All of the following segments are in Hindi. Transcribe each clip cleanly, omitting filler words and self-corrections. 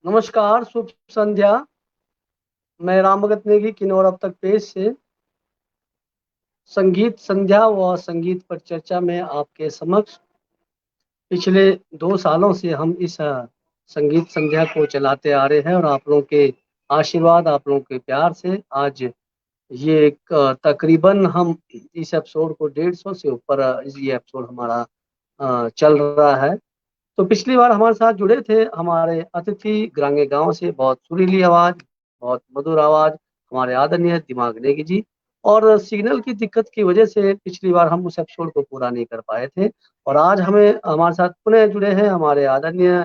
नमस्कार, शुभ संध्या। मैं राम भगत नेगी किन्नौर अब तक पेज से संगीत संध्या व संगीत पर चर्चा में आपके समक्ष पिछले 2 सालों से हम इस संगीत संध्या को चलाते आ रहे हैं और आप लोगों के आशीर्वाद, आप लोगों के प्यार से आज ये एक तकरीबन हम इस एपिसोड को 150 से ऊपर ये एपिसोड हमारा चल रहा है। तो पिछली बार हमारे साथ जुड़े थे हमारे अतिथि ग्रांगे गांव से, बहुत सुरीली आवाज, बहुत मधुर आवाज, हमारे आदरणीय दिमाग नेगी जी। और सिग्नल की दिक्कत की वजह से पिछली बार हम उस एपिसोड को पूरा नहीं कर पाए थे। और आज हमें हमारे साथ पुनः जुड़े हैं हमारे आदरणीय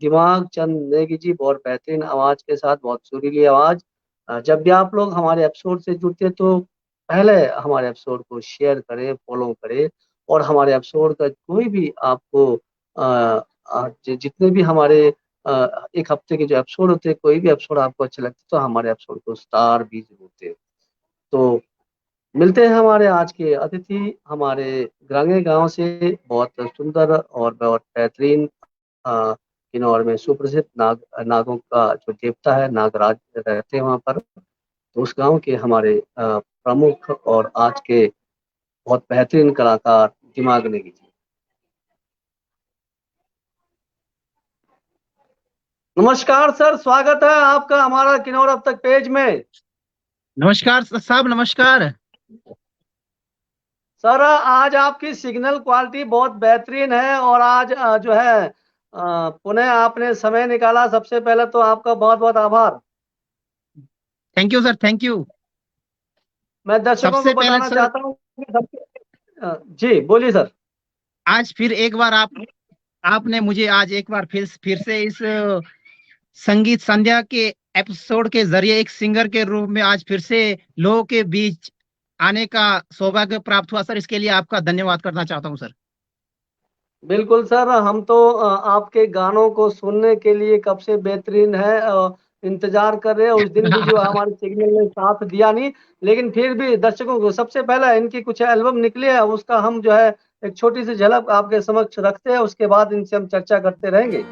दिमाग चंद नेगी जी, बहुत बेहतरीन आवाज के साथ, बहुत सुरीली आवाज। जब भी आप लोग हमारे एपिसोड से जुड़ते तो पहले हमारे एपिसोड को शेयर करें, फॉलो करें। और हमारे एपिसोड का कोई भी आपको जितने भी हमारे एक हफ्ते के जो एपिसोड होते हैं, कोई भी एपिसोड आपको अच्छे लगते तो हमारे एपिसोड को स्टार भी जरूर दें। तो मिलते हैं हमारे आज के अतिथि, हमारे ग्रांगे गांव से, बहुत सुंदर और बहुत बेहतरीन किन्नौर में सुप्रसिद्ध नागों का जो देवता है, नागराज रहते हैं वहाँ पर। तो उस गांव के हमारे प्रमुख और आज के बहुत बेहतरीन कलाकार दिमाग नेगी जी। नमस्कार सर, स्वागत है आपका हमारा किन्नौर अब तक पेज में। नमस्कार साहब, नमस्कार। सर, आज आपकी सिग्नल क्वालिटी बहुत बेहतरीन है और आज जो है पुनः आपने समय निकाला, सबसे पहले तो आपका बहुत बहुत आभार। Thank you sir, thank you. मैं दर्शकों को सबसे पहले बताना सर, चाहता हूँ कि जी बोलिए सर। आज फिर एक बार आपने मुझे आज एक बार फिर से इस संगीत संध्या के एपिसोड के जरिए एक सिंगर के रूप में आज फिर से लोगों के बीच आने का सौभाग्य प्राप्त हुआ सर। इसके लिए आपका धन्यवाद करना चाहता हूँ सर। बिल्कुल सर, हम तो आपके गानों को सुनने के लिए कब से बेहतरीन है इंतजार कर रहे हैं। उस दिन भी जो हमारे सिग्नल ने साथ दिया नहीं, लेकिन फिर भी दर्शकों को सबसे पहले इनकी कुछ एल्बम निकले है, उसका हम जो है एक छोटी सी झलक आपके समक्ष रखते हैं, उसके बाद इनसे हम चर्चा करते रहेंगे।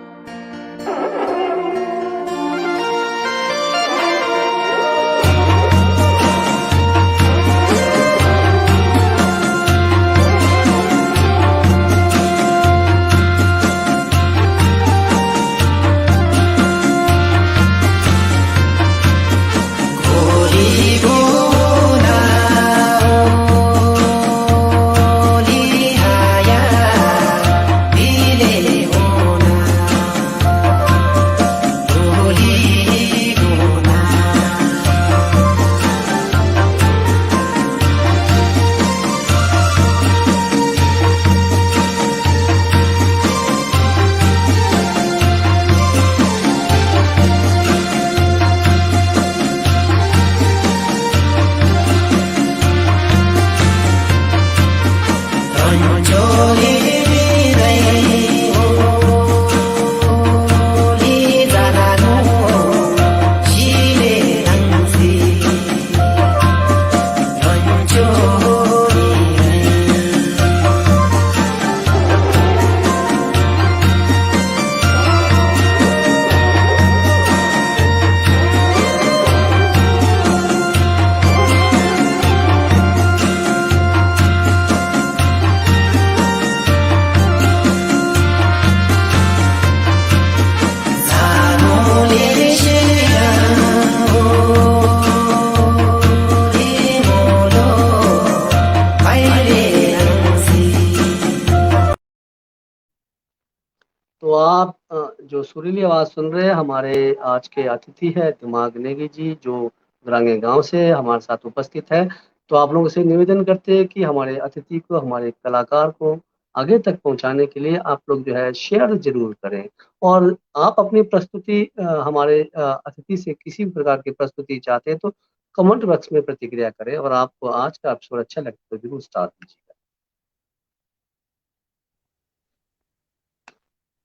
तो आप जो सुरीली आवाज सुन रहे हैं, हमारे आज के अतिथि है दिमाग नेगी जी, जो ग्रांगे गांव से हमारे साथ उपस्थित है। तो आप लोगों से निवेदन करते हैं कि हमारे अतिथि को, हमारे कलाकार को आगे तक पहुंचाने के लिए आप लोग जो है शेयर जरूर करें। और आप अपनी प्रस्तुति हमारे अतिथि से किसी भी प्रकार की प्रस्तुति चाहते हैं तो कमेंट बॉक्स में प्रतिक्रिया करें। और आपको आज का एपिसोड अच्छा लगे तो जरूर स्टार दीजिए।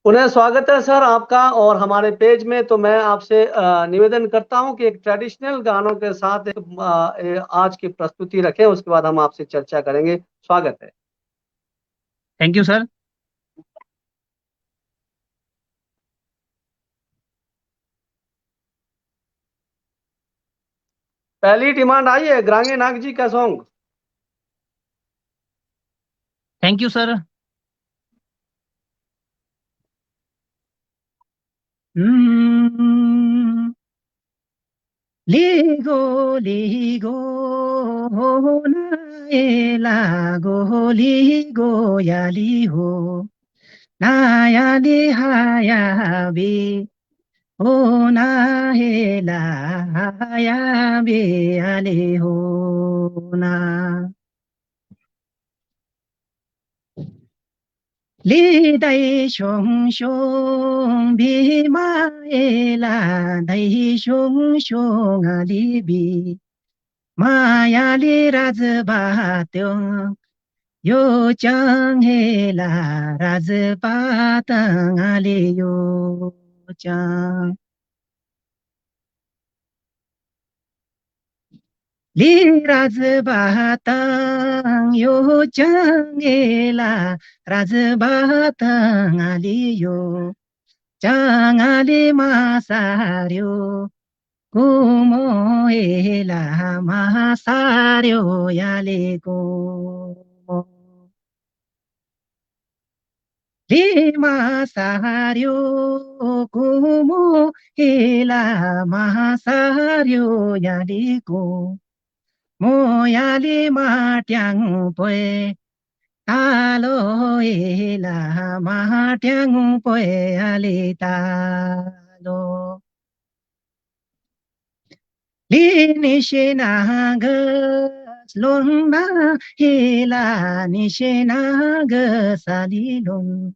पुनः स्वागत है सर आपका और हमारे पेज में। तो मैं आपसे निवेदन करता हूं कि एक ट्रेडिशनल गानों के साथ एक आज की प्रस्तुति रखें, उसके बाद हम आपसे चर्चा करेंगे। स्वागत है। Thank you sir. पहली डिमांड आई है ग्रांगे नाग जी का सॉन्ग। Thank you sir. लिगो लिगो नाएलागो लिगो याली हो नायाली हायाबे हो नाहेला हायाबे आले हो ना 리다이 숑숑 비마엘라 다이 숑숑 아리비 마야리 라즈바tung 요짱헬라 라즈바tung 알리 요짱 리라즈바tung 요짱헬라 라즈바tung 알리 요 장알리 마사료 구모에라 마사료 야리고 리마사료 구모에라 마사료 야리고 모야리 마땅포에 달로에라 마땅포에 알리달로 리니시나그 롱나 힐라 니시나그 사리롱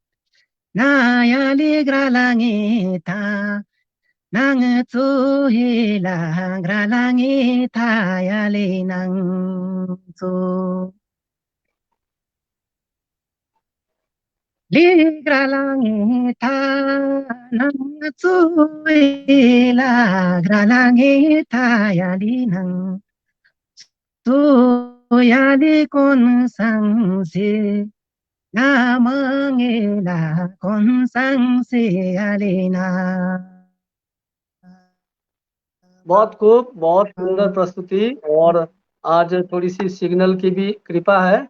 나야리 그라랑이타 낭투 힐라 그라랑이타 야리 낭투 리그라랑이타 낭투 힐라 그라랑이타 야리 낭 Tuyali con sang se namangela con sang se alena। बहुत खूब, बहुत सुंदर प्रस्तुति। और आज थोड़ी सी सिग्नल की भी कृपा है।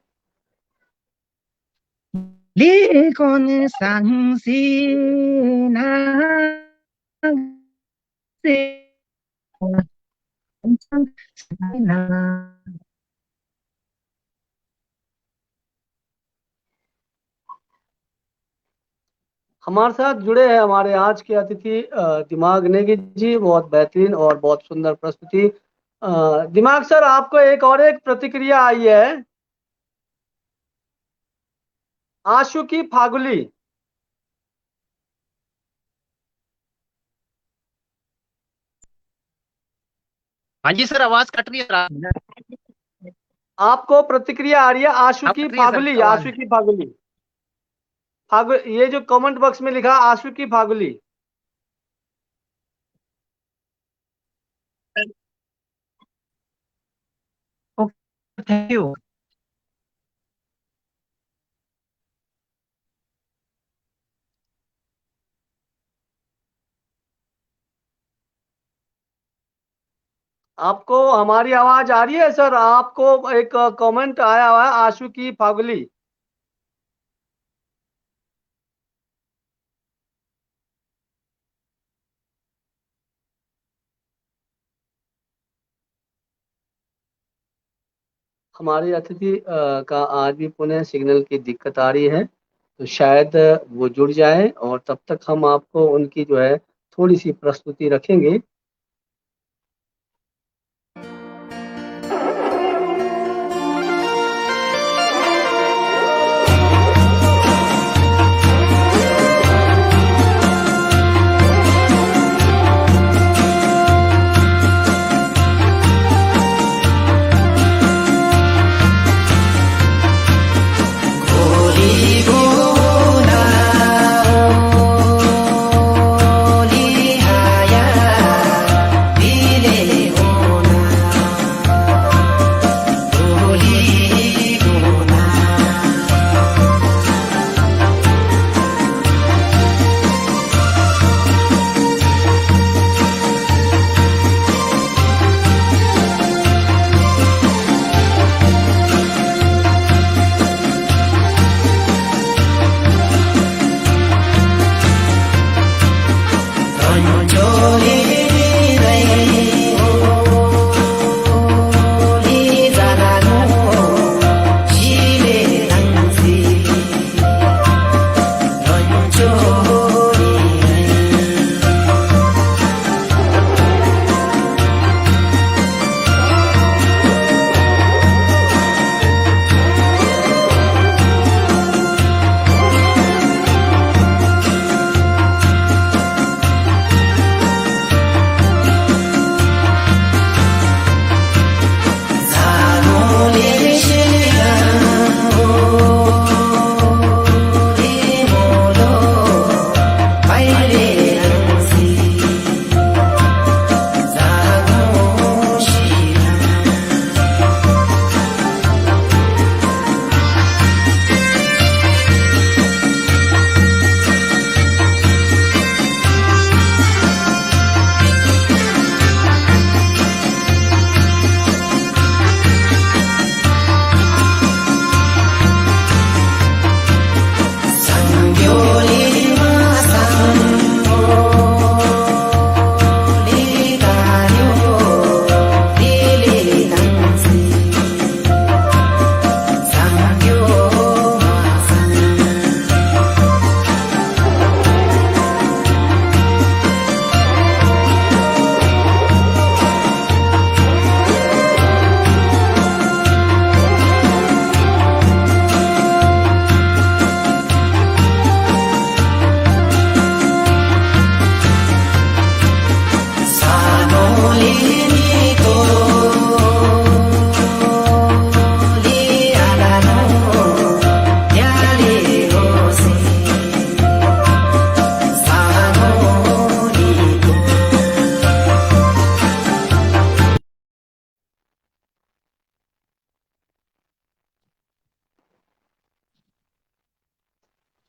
ले con sang se na se na हमारे साथ जुड़े हैं हमारे आज के अतिथि दिमाग नेगी जी। बहुत बेहतरीन और बहुत सुंदर प्रस्तुति। दिमाग सर, आपको एक प्रतिक्रिया आई है आशु की फागुली। हाँ जी सर, आवाज कट रही है। आपको प्रतिक्रिया आ रही है आशु की फागुली, आशु की फागुली। ये जो कमेंट बॉक्स में लिखा आशु की फागुली। Thank you. आपको हमारी आवाज आ रही है सर? आपको एक कमेंट आया हुआ है आशु की फागुली। हमारे अतिथि का आज भी पुनः सिग्नल की दिक्कत आ रही है, तो शायद वो जुड़ जाए और तब तक हम आपको उनकी जो है थोड़ी सी प्रस्तुति रखेंगे।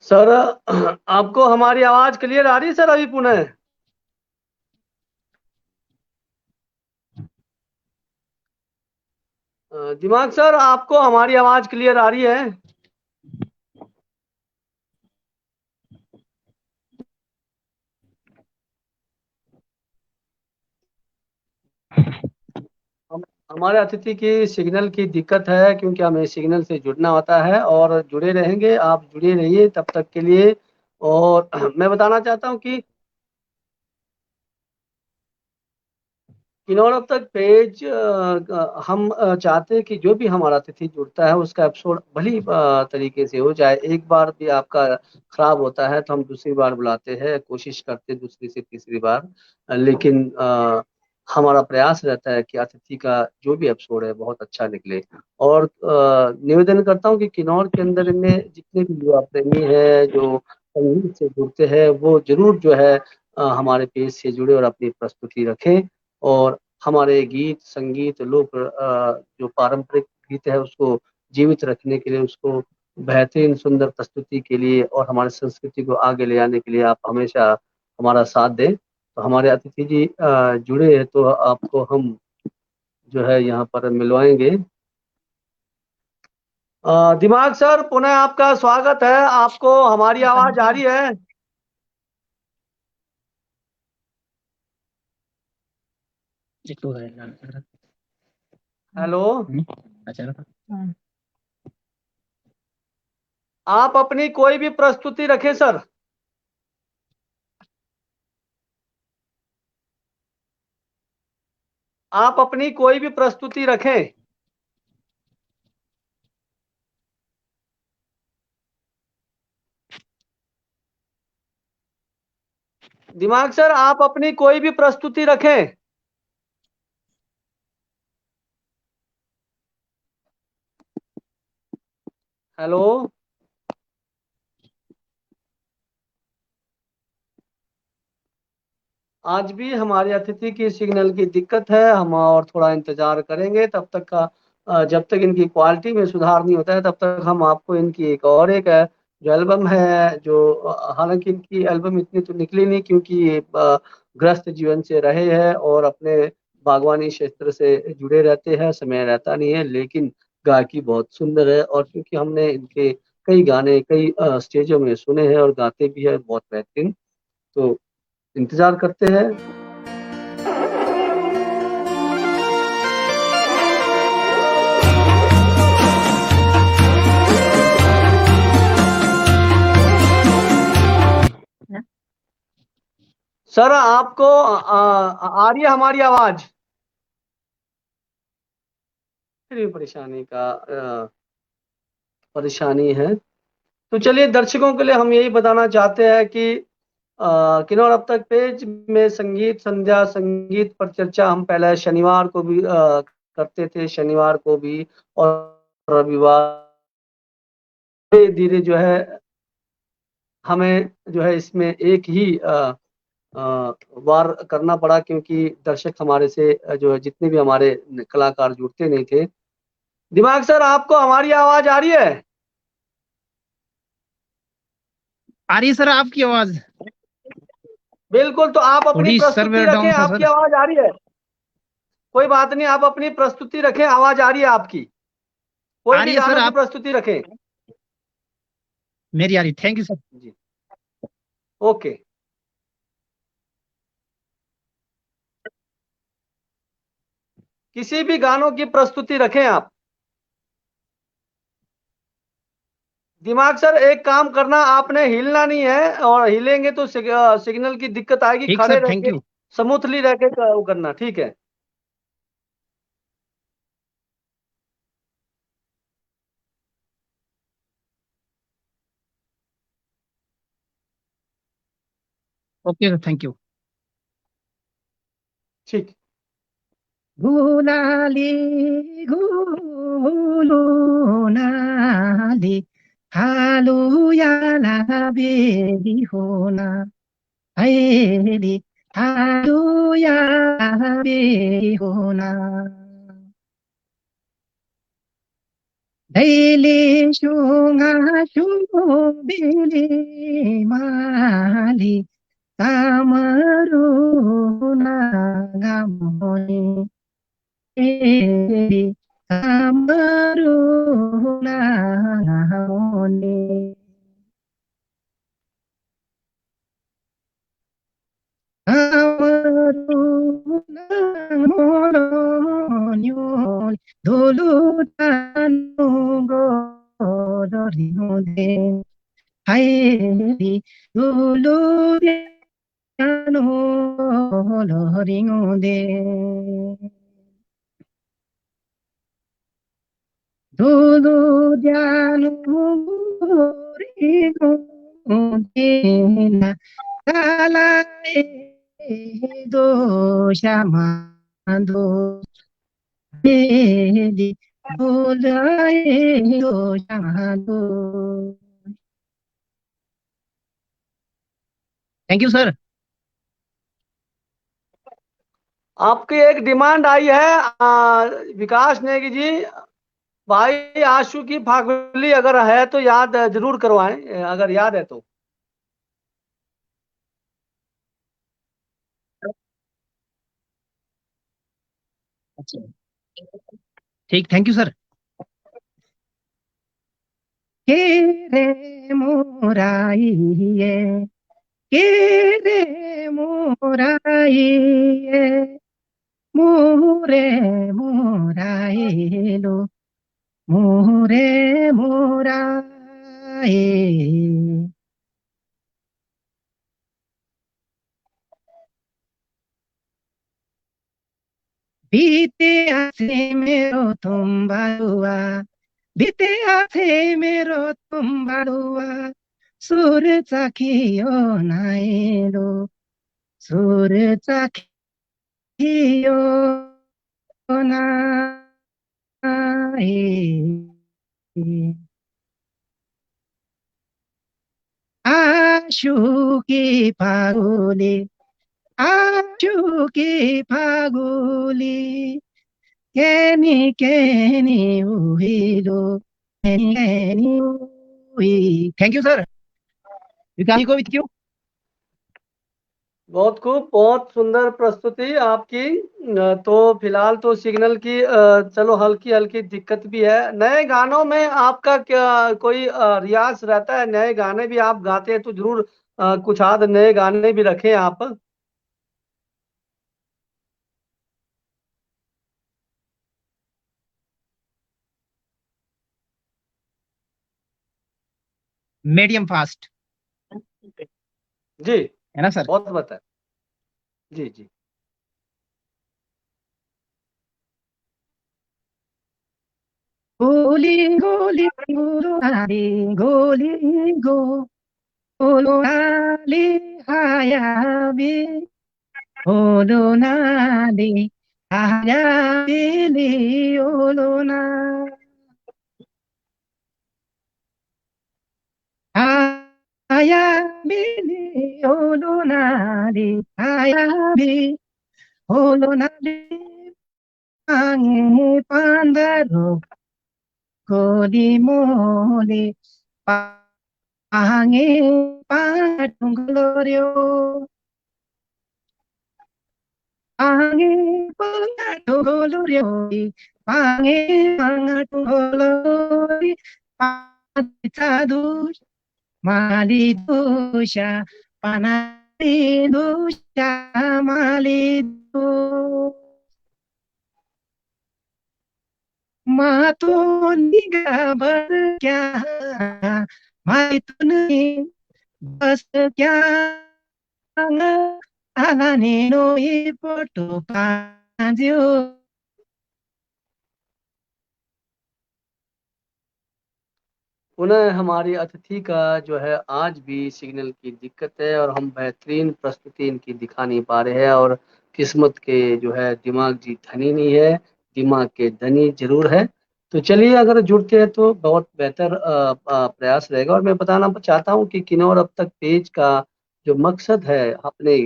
सर आपको हमारी आवाज क्लियर आ रही है सर अभी पुनः? दिमाग सर आपको हमारी आवाज क्लियर आ रही है? हमारे अतिथि की सिग्नल की दिक्कत है, क्योंकि हमें सिग्नल से जुड़ना होता है और जुड़े रहेंगे, आप जुड़े रहिए तब तक के लिए। और मैं बताना चाहता हूँ कि किन्नौर अब तक पेज हम चाहते हैं कि जो भी हमारा अतिथि जुड़ता है उसका एपिसोड भली तरीके से हो जाए। एक बार भी आपका खराब होता है तो हम दूसरी बार बुलाते हैं, कोशिश करते हैं दूसरी से तीसरी बार। लेकिन हमारा प्रयास रहता है कि अतिथि का जो भी एपिसोड है बहुत अच्छा निकले। और निवेदन करता हूँ कि किन्नौर के अंदर में जितने भी युवा प्रेमी है जो संगीत से जुड़ते हैं वो जरूर जो है हमारे पेज से जुड़े और अपनी प्रस्तुति रखें। और हमारे गीत संगीत लोक जो पारंपरिक गीत है उसको जीवित रखने के लिए, उसको बेहतरीन सुंदर प्रस्तुति के लिए और हमारी संस्कृति को आगे ले जाने के लिए आप हमेशा हमारा साथ दें। तो हमारे अतिथि जी जुड़े हैं तो आपको हम जो है यहाँ पर मिलवाएंगे। दिमाग सर पुनः आपका स्वागत है, आपको हमारी आवाज आ रही है? हेलो, आप अपनी कोई भी प्रस्तुति रखें सर। आप अपनी कोई भी प्रस्तुति रखें। दिमाग सर आप अपनी कोई भी प्रस्तुति रखें। हेलो, आज भी हमारे अतिथि की सिग्नल की दिक्कत है, हम और थोड़ा इंतजार करेंगे तब तक का। जब तक इनकी क्वालिटी में सुधार नहीं होता है तब तक हम आपको इनकी एक जो एल्बम है, जो हालांकि इनकी एल्बम इतनी तो निकली नहीं क्योंकि ये ग्रस्त जीवन से रहे हैं और अपने बागवानी क्षेत्र से जुड़े रहते हैं, समय रहता नहीं है, लेकिन गायकी बहुत सुंदर है। और क्योंकि हमने इनके कई गाने कई स्टेजों में सुने हैं और गाते भी है बहुत बेहतरीन, तो इंतजार करते हैं। सर आपको आ रही है हमारी आवाज? फिर भी परेशानी है। तो चलिए दर्शकों के लिए हम यही बताना चाहते हैं कि किन्नौर अब तक पेज में संगीत संध्या, संगीत पर चर्चा हम पहले शनिवार को भी करते थे, शनिवार को भी और रविवार। धीरे धीरे जो है हमें जो है इसमें एक ही वार करना पड़ा, क्योंकि दर्शक हमारे से जो है जितने भी हमारे कलाकार जुड़ते नहीं थे। दिमाग सर आपको हमारी आवाज आ रही है? आ रही है सर आपकी आवाज? बिल्कुल, तो आप अपनी थोड़ी प्रस्तुति सर्वर रखें, डाउन था आपकी सर। आवाज आ रही है? कोई बात नहीं, आप अपनी प्रस्तुति रखें, आवाज आ रही है आपकी। कोई आ भी रही है सर, गानों की आप प्रस्तुति रखें। मेरी आ रही। Thank you sir. जी, ओके। किसी भी गानों की प्रस्तुति रखें आप। दिमाग सर एक काम करना, आपने हिलना नहीं है, और हिलेंगे तो सिग्नल की दिक्कत आएगी। ठीक खड़े सर, रह थैंक के यू। स्मूथली रह के वो करना, ठीक है? Okay sir, thank you. ठीक। गुलाली गुलुनाली हालुयाला बेबी होना हैली हालुयाला बेबी होना Daily shunga shubili mali kamaruna gamoni kamaruna gamoni kamaruna molonyo dolutanungo dorinde hairi dulu piano loringonde dulu piano loringonde na kala do shamando beli dulu do shamando. Thank you sir. आपकी एक डिमांड आई है विकास नेगी जी, भाई आशु की फागुली अगर है तो याद जरूर करवाएं, अगर याद है तो। ठीक, थैंक यू सर। के रे मोराइए के रे मोराइए मोरे मोराइलो मोरे मोराए बीते आसे मेरो तुम्बालुआ बीते आसे मेरो तुम्बालुआ सुर चाखियो नाइलो सुर चाखियो नाए आशुकी फागुली आशुकी फागुली केनी केनी उहिलो केनी केनी उही। Thank you sir. विकास को विथ क्यों। बहुत खूब, बहुत सुंदर प्रस्तुति आपकी। तो फिलहाल तो सिग्नल की चलो हल्की हल्की दिक्कत भी है। नए गानों में आपका क्या कोई रियाज रहता है? नए गाने भी आप गाते हैं तो जरूर कुछ आध नए गाने भी रखें आप। मीडियम फास्ट जी, है ना सर। बहुत बताए। जी जी। गोली गोली गोली गोली गो गोलो नाली हायाबी गोलो नाली हायाबी ओलो ना हायाबी ओलो नाली हायाबी ओलो नाली pange pandaro goli mole pange patunglorio pange patunglorio pange patunglorio patadus malidusha panalidusha malidu matuniga berkya maituni bas kya alane no ipoto panjio। पुनः हमारी अतिथि का जो है आज भी सिग्नल की दिक्कत है और हम बेहतरीन प्रस्तुति इनकी दिखा नहीं पा रहे हैं। और किस्मत के जो है दिमाग जी धनी नहीं है, दिमाग के धनी जरूर है। तो चलिए अगर जुड़ते हैं तो बहुत बेहतर प्रयास रहेगा। और मैं बताना चाहता हूँ कि किन्नौर अब तक पेज का जो मकसद है अपने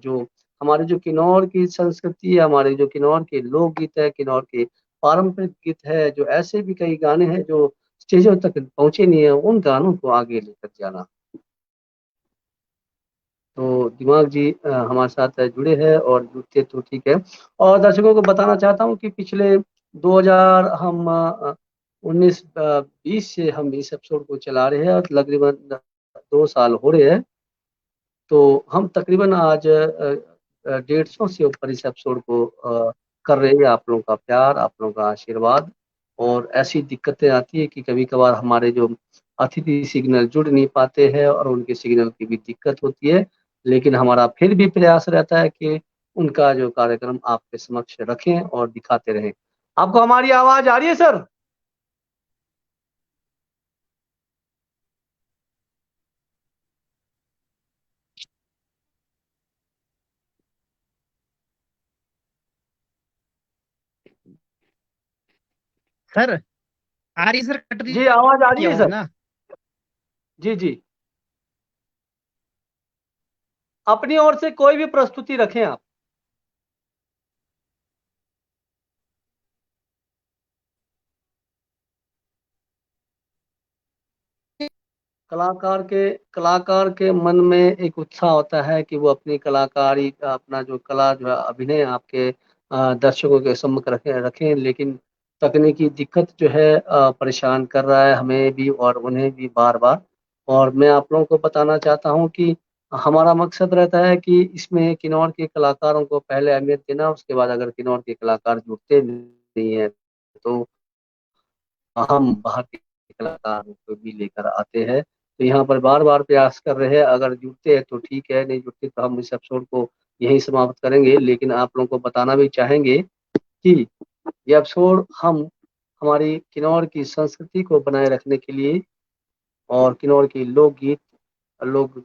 जो हमारे जो किन्नौर की संस्कृति है, हमारे जो किन्नौर के लोकगीत है, किन्नौर के पारंपरिक गीत है, जो ऐसे भी कई गाने हैं जो स्टेजों तक पहुंचे नहीं है, उन गानों को आगे लेकर जाना। तो दिमाग जी हमारे साथ जुड़े हैं, और जुड़ते तो ठीक है। और दर्शकों को बताना चाहता हूँ कि पिछले 2000 हम 19-20 से हम इस एपिसोड को चला रहे हैं, और तकरीबन 2 साल हो रहे हैं। तो हम तकरीबन आज 150 से ऊपर इस एपिसोड को कर रहे हैं। आप लोगों का प्यार, आप लोगों का आशीर्वाद। और ऐसी दिक्कतें आती है कि कभी कभार हमारे जो अतिथि सिग्नल जुड़ नहीं पाते हैं, और उनके सिग्नल की भी दिक्कत होती है। लेकिन हमारा फिर भी प्रयास रहता है कि उनका जो कार्यक्रम आपके समक्ष रखें और दिखाते रहें। आपको हमारी आवाज आ रही है सर? सर आ रही सर, कट रही जी आवाज आ रही की है आवाज सर? ना। जी जी। अपनी ओर से कोई भी प्रस्तुति रखें आप। कलाकार के मन में एक उत्साह होता है कि वो अपनी कलाकारी अपना जो कला जो है, अभिनय आपके दर्शकों के सम्मुख रखें। लेकिन तकनीकी दिक्कत जो है परेशान कर रहा है हमें भी और उन्हें भी बार बार। और मैं आप लोगों को बताना चाहता हूँ कि हमारा मकसद रहता है कि इसमें किन्नौर के कलाकारों को पहले अहमियत देना, उसके बाद अगर किन्नौर के कलाकार जुड़ते नहीं है तो हम बाहर के कलाकारों को भी लेकर आते हैं। तो यहाँ पर बार बार प्रयास कर रहे हैं, अगर जुड़ते हैं तो ठीक है, नहीं जुड़ते तो हम इस एपिसोड को यहीं समाप्त करेंगे। लेकिन आप लोगों को बताना भी चाहेंगे कि ये एपिसोड हम हमारी किन्नौर की संस्कृति को बनाए रखने के लिए, और किन्नौर की लोकगीत, लोक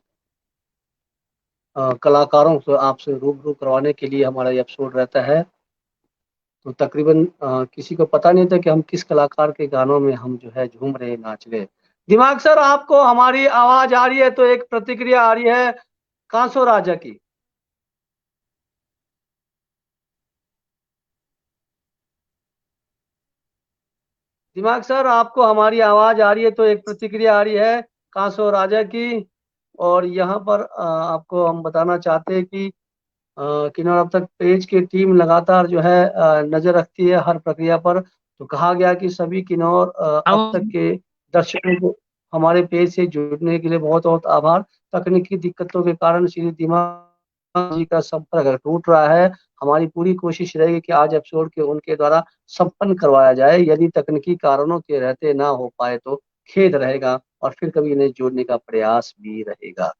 कलाकारों को आपसे रूबरू करवाने के लिए हमारा ये एपिसोड रहता है। तो तकरीबन किसी को पता नहीं था कि हम किस कलाकार के गानों में हम जो है झूम रहे, नाच रहे। दिमाग सर, आपको हमारी आवाज आ रही है तो एक प्रतिक्रिया आ रही है कांसो राजा की। दिमाग सर, आपको हमारी आवाज आ रही है तो एक प्रतिक्रिया आ रही है कांसो राजा की। और यहाँ पर आपको हम बताना चाहते हैं कि किन्नौर अब तक पेज की टीम लगातार जो है नजर रखती है हर प्रक्रिया पर। तो कहा गया कि सभी किन्नौर अब अब तक के दर्शकों को हमारे पेज से जुड़ने के लिए बहुत बहुत आभार। तकनीकी दिक्कतों के कारण श्री दिमाग जी का संपर्क अगर टूट रहा है, हमारी पूरी कोशिश रहेगी कि आज एपिसोड के उनके द्वारा संपन्न करवाया जाए। यदि तकनीकी कारणों के रहते ना हो पाए तो खेद रहेगा, और फिर कभी इन्हें जोड़ने का प्रयास भी रहेगा।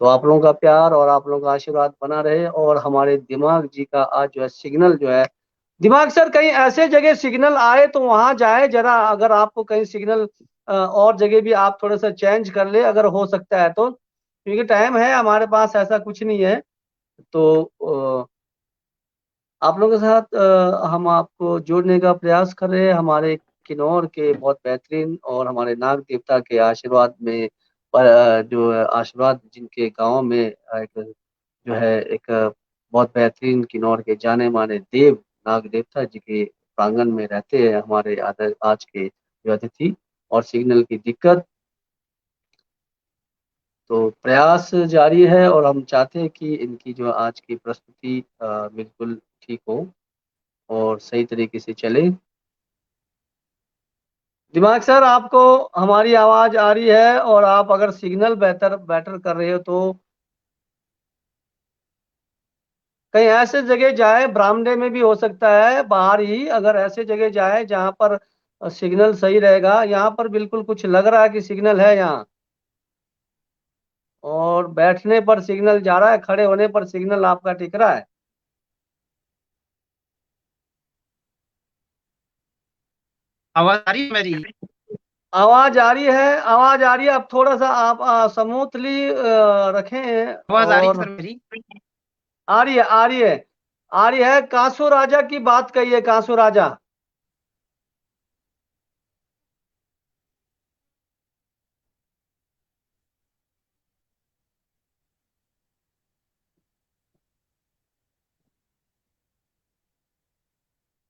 तो आप लोगों का प्यार और आप लोगों का आशीर्वाद बना रहे। और हमारे दिमाग जी का आज जो है सिग्नल जो है, दिमाग सर कहीं ऐसे जगह सिग्नल आए तो वहां जाए जरा। अगर आपको कहीं सिग्नल और जगह भी आप थोड़ा सा चेंज कर ले अगर हो सकता है तो, क्योंकि टाइम है हमारे पास, ऐसा कुछ नहीं है। तो आप लोगों के साथ हम आपको जोड़ने का प्रयास कर रहे हैं हमारे किन्नौर के बहुत बेहतरीन और हमारे नाग देवता के आशीर्वाद में। पर जो आशीर्वाद जिनके गांव में एक जो है एक बहुत बेहतरीन किन्नौर के जाने माने देव नाग देवता जी के प्रांगण में रहते हैं हमारे आज के जो अतिथि। और सिग्नल की दिक्कत, तो प्रयास जारी है, और हम चाहते हैं कि इनकी जो आज की प्रस्तुति बिल्कुल ठीक हो और सही तरीके से चले। दिमाग सर, आपको हमारी आवाज आ रही है, और आप अगर सिग्नल बेहतर बेटर कर रहे हो तो कहीं ऐसे जगह जाए, बरामदे में भी हो सकता है, बाहर ही अगर ऐसे जगह जाए जहां पर सिग्नल सही रहेगा। यहाँ पर बिल्कुल कुछ लग रहा है कि सिग्नल है यहाँ, और बैठने पर सिग्नल जा रहा है, खड़े होने पर सिग्नल आपका टिक रहा है। आवाज आ रही है मेरी? आवाज आ रही है, आवाज आ रही है। अब थोड़ा सा आप स्मूथली रखें। आवाज आ रही है और सर मेरी? आ रही है, आ रही है, आ रही है। कांसू राजा की बात कहिए, कांसू राजा।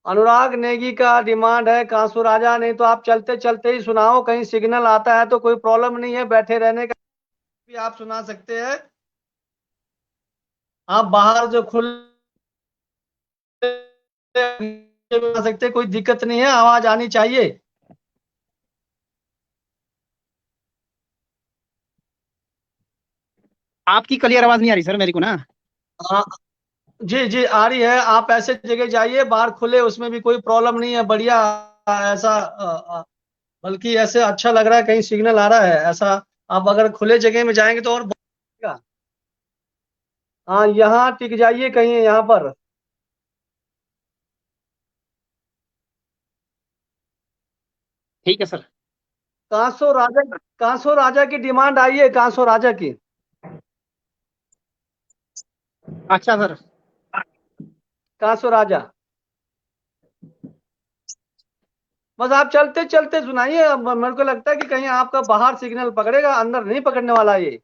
अनुराग नेगी का डिमांड है कांसू राजा। नहीं तो आप चलते चलते ही सुनाओ, कहीं सिग्नल आता है तो कोई प्रॉब्लम नहीं है, बैठे रहने का भी आप सुना सकते हैं। आप बाहर जो खुले बना सकते हैं, कोई दिक्कत नहीं है, आवाज आनी चाहिए। आपकी क्लियर आवाज नहीं आ रही सर मेरे को ना। हाँ जी जी आ रही है। आप ऐसे जगह जाइए बाहर खुले, उसमें भी कोई प्रॉब्लम नहीं है, बढ़िया। ऐसा बल्कि ऐसे अच्छा लग रहा है, कहीं सिग्नल आ रहा है ऐसा। आप अगर खुले जगह में जाएंगे तो और बढ़िया। हाँ यहाँ टिक जाइए कहीं यहाँ पर। ठीक है सर। कांसो राजा की डिमांड आई है, कांसो राजा की। अच्छा सर। कांसो राजा। बस आप चलते चलते सुनाइए। अब मेरे को लगता है कि कहीं आपका बाहर सिग्नल पकड़ेगा, अंदर नहीं पकड़ने वाला ये।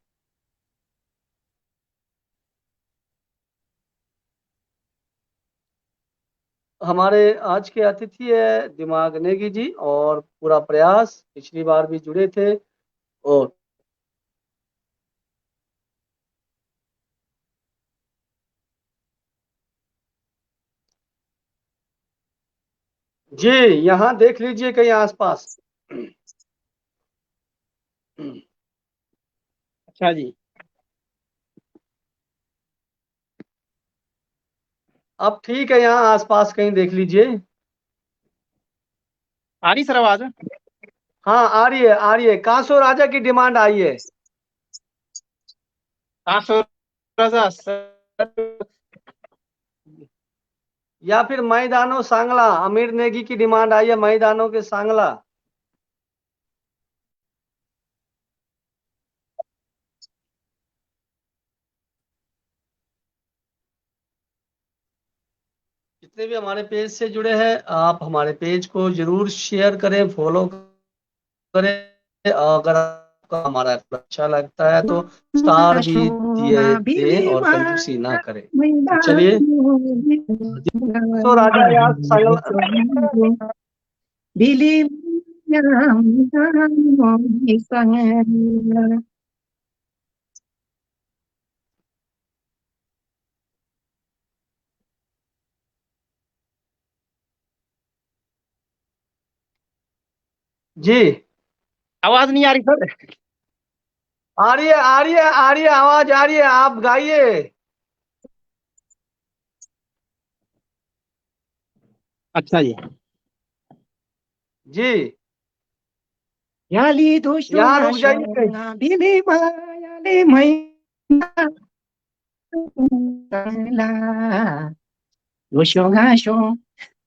हमारे आज के अतिथि है दिमाग नेगी जी, और पूरा प्रयास पिछली बार भी जुड़े थे। और जी यहाँ देख लीजिए कहीं आसपास। अच्छा जी। अब ठीक है, यहाँ आसपास कहीं देख लीजिए। आ रही सर आवाज। हाँ आ रही है, आ रही है। कांसो राजा की डिमांड आई है। हाँ सर सर। या फिर मैदानो सांगला, अमीर नेगी की डिमांड आई है, मैदानों के सांगला। जितने भी हमारे पेज से जुड़े हैं, आप हमारे पेज को जरूर शेयर करें, फॉलो करें। अगर आपको हमारा अच्छा लगता है तो स्टार भी दिए दें और कंजूसी ना करें। तो चलिए, तो राजा यार सांगला। Bili जी आवाज नहीं आ रही सर। आ रही है, आ रही है, आ रही है, आवाज आ रही है, आप गाइए। अच्छा जी। जी Yali dosho यहाँ रुक gasho जाइए कहीं। na bili ma yali mai la dosho gasho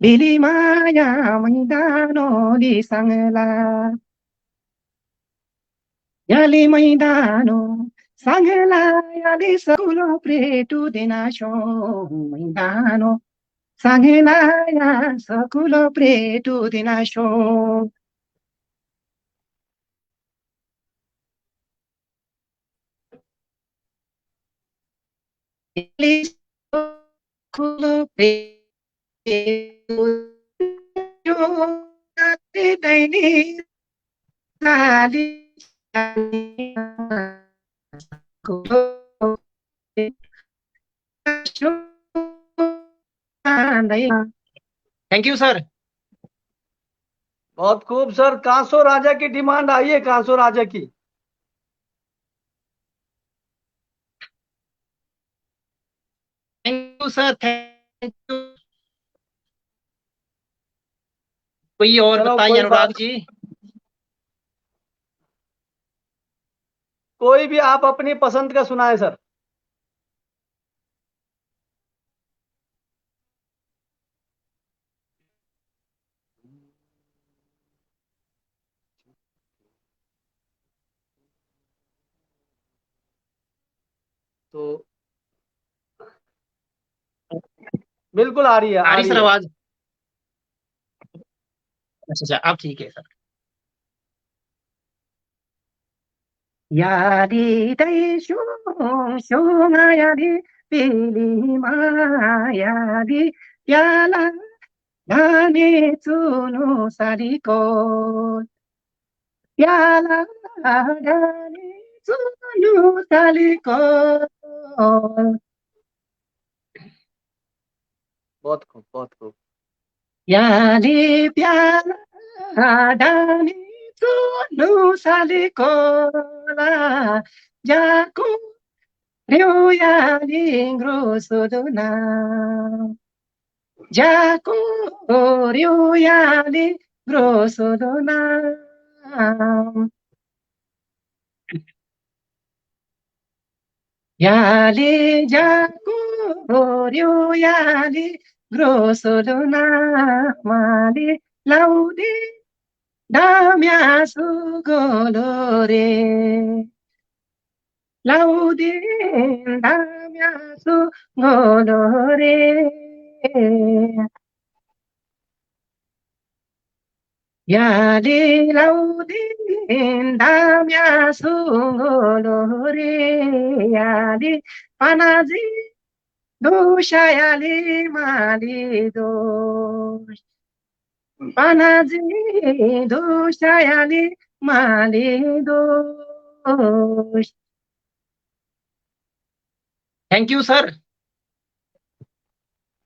bili ma ya mai da no di sang la yali mai da no sang la yali sakulo pre tu dina sho mai da no sang la ya sakulo pre tu dina sho yali sakulo pre thank you sir. बहुत खूब सर, कांसो राजा की डिमांड आई है, कांसो राजा की। Thank you sir. Thank you. कोई और चलो बताइए कोई अनुराग बात, जी। कोई भी आप अपनी पसंद का सुनाए सर। तो बिल्कुल आ रही है, आ आ रही रही सर है। आवाज। अच्छा अच्छा अब ठीक है सर। यारी दै शो शोमायारी पेली मायारी प्याला Dane tsuno saliko. Yala dane tsuno saliko. बहुत खूब, बहुत खूब। Yali pyala dane tsuno saliko. La jaku ryo yali grosodona. Jaco Orioli grosso donam. Yali Jaco Orioli grosso donamali laudi damia su colore. Laudi damia su colore. Yali laudin damya sungolore yali panazi dosha yali mali dosh panazi dosha yali mali dosh. Thank you, sir.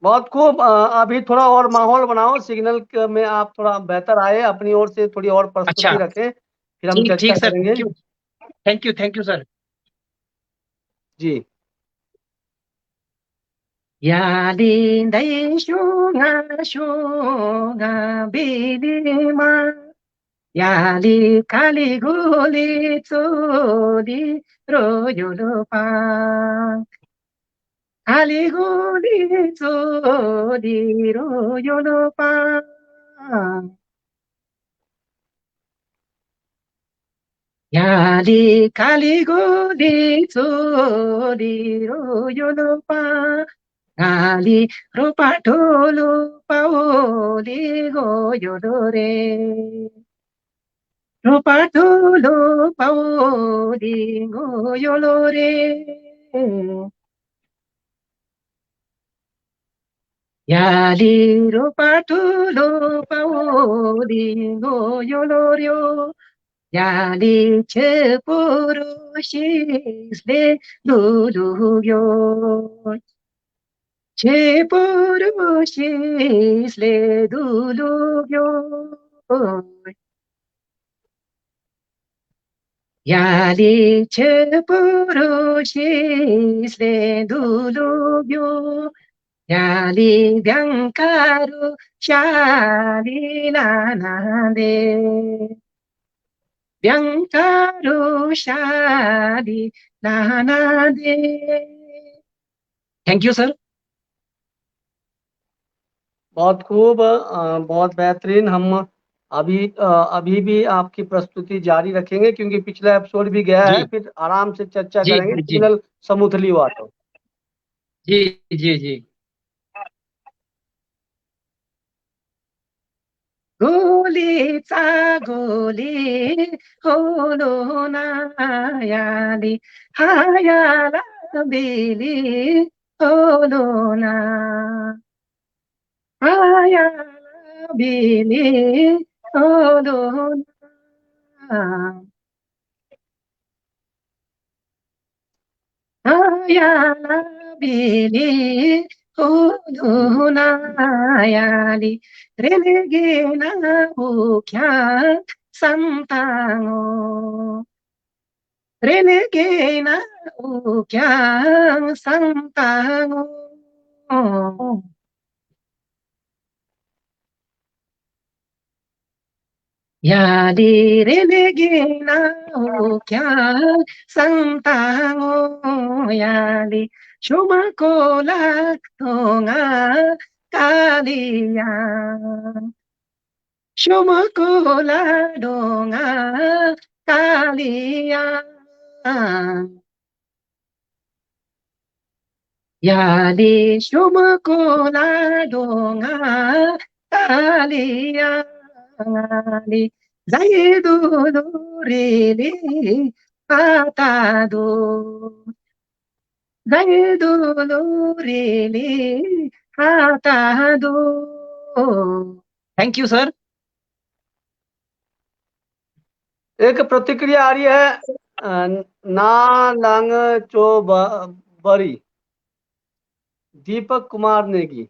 बहुत खूब। अभी थोड़ा और माहौल बनाओ, सिग्नल में आप थोड़ा बेहतर आए, अपनी ओर से थोड़ी और प्रस्तुति अच्छा, रखें, फिर हम ठीक चर्चा ठीक सर, करेंगे। Thank you sir. जी। Yali dai shunga bilima. Yali kali guli tsodi royolopa. Kali guli tsodi royolopa. Yali kali guli tsodi royolopa. Kali rupa dulu pauli goyodore. Rupa dulu pauli goyolore. Yali rupa dulu pauli goyolorio. Yali cepuru shisle dulu yo. Cepuru shisle dulu yo. Yali cepuru shisle dulu yo. Yali biancaru shali lanade. Biancaru shali lanade. Thank you, sir. बहुत खूब, बहुत बेहतरीन। हम अभी भी आपकी प्रस्तुति जारी रखेंगे, क्योंकि पिछला एपिसोड भी गया है, जी फिर आराम से चर्चा जी करेंगे, जी सिग्नल स्मूथली हुआ तो। जी जी जी। गोलीचा गोली होलो ना याली हायाला बेली होलो ना हायाला बेली होलो ना हायाला बेली होलो ना याली रेलगेला उख्या santango renegena ukyang santango yadi renegena ukyang santango yadi shumakolak tonga kaliya shumakola donga kaliya Yali shumakola donga kaliya ngali zaidu rili atado zaidu rili atado thank you sir. एक प्रतिक्रिया आ रही है ना लांग चो बरी, दीपक कुमार नेगी।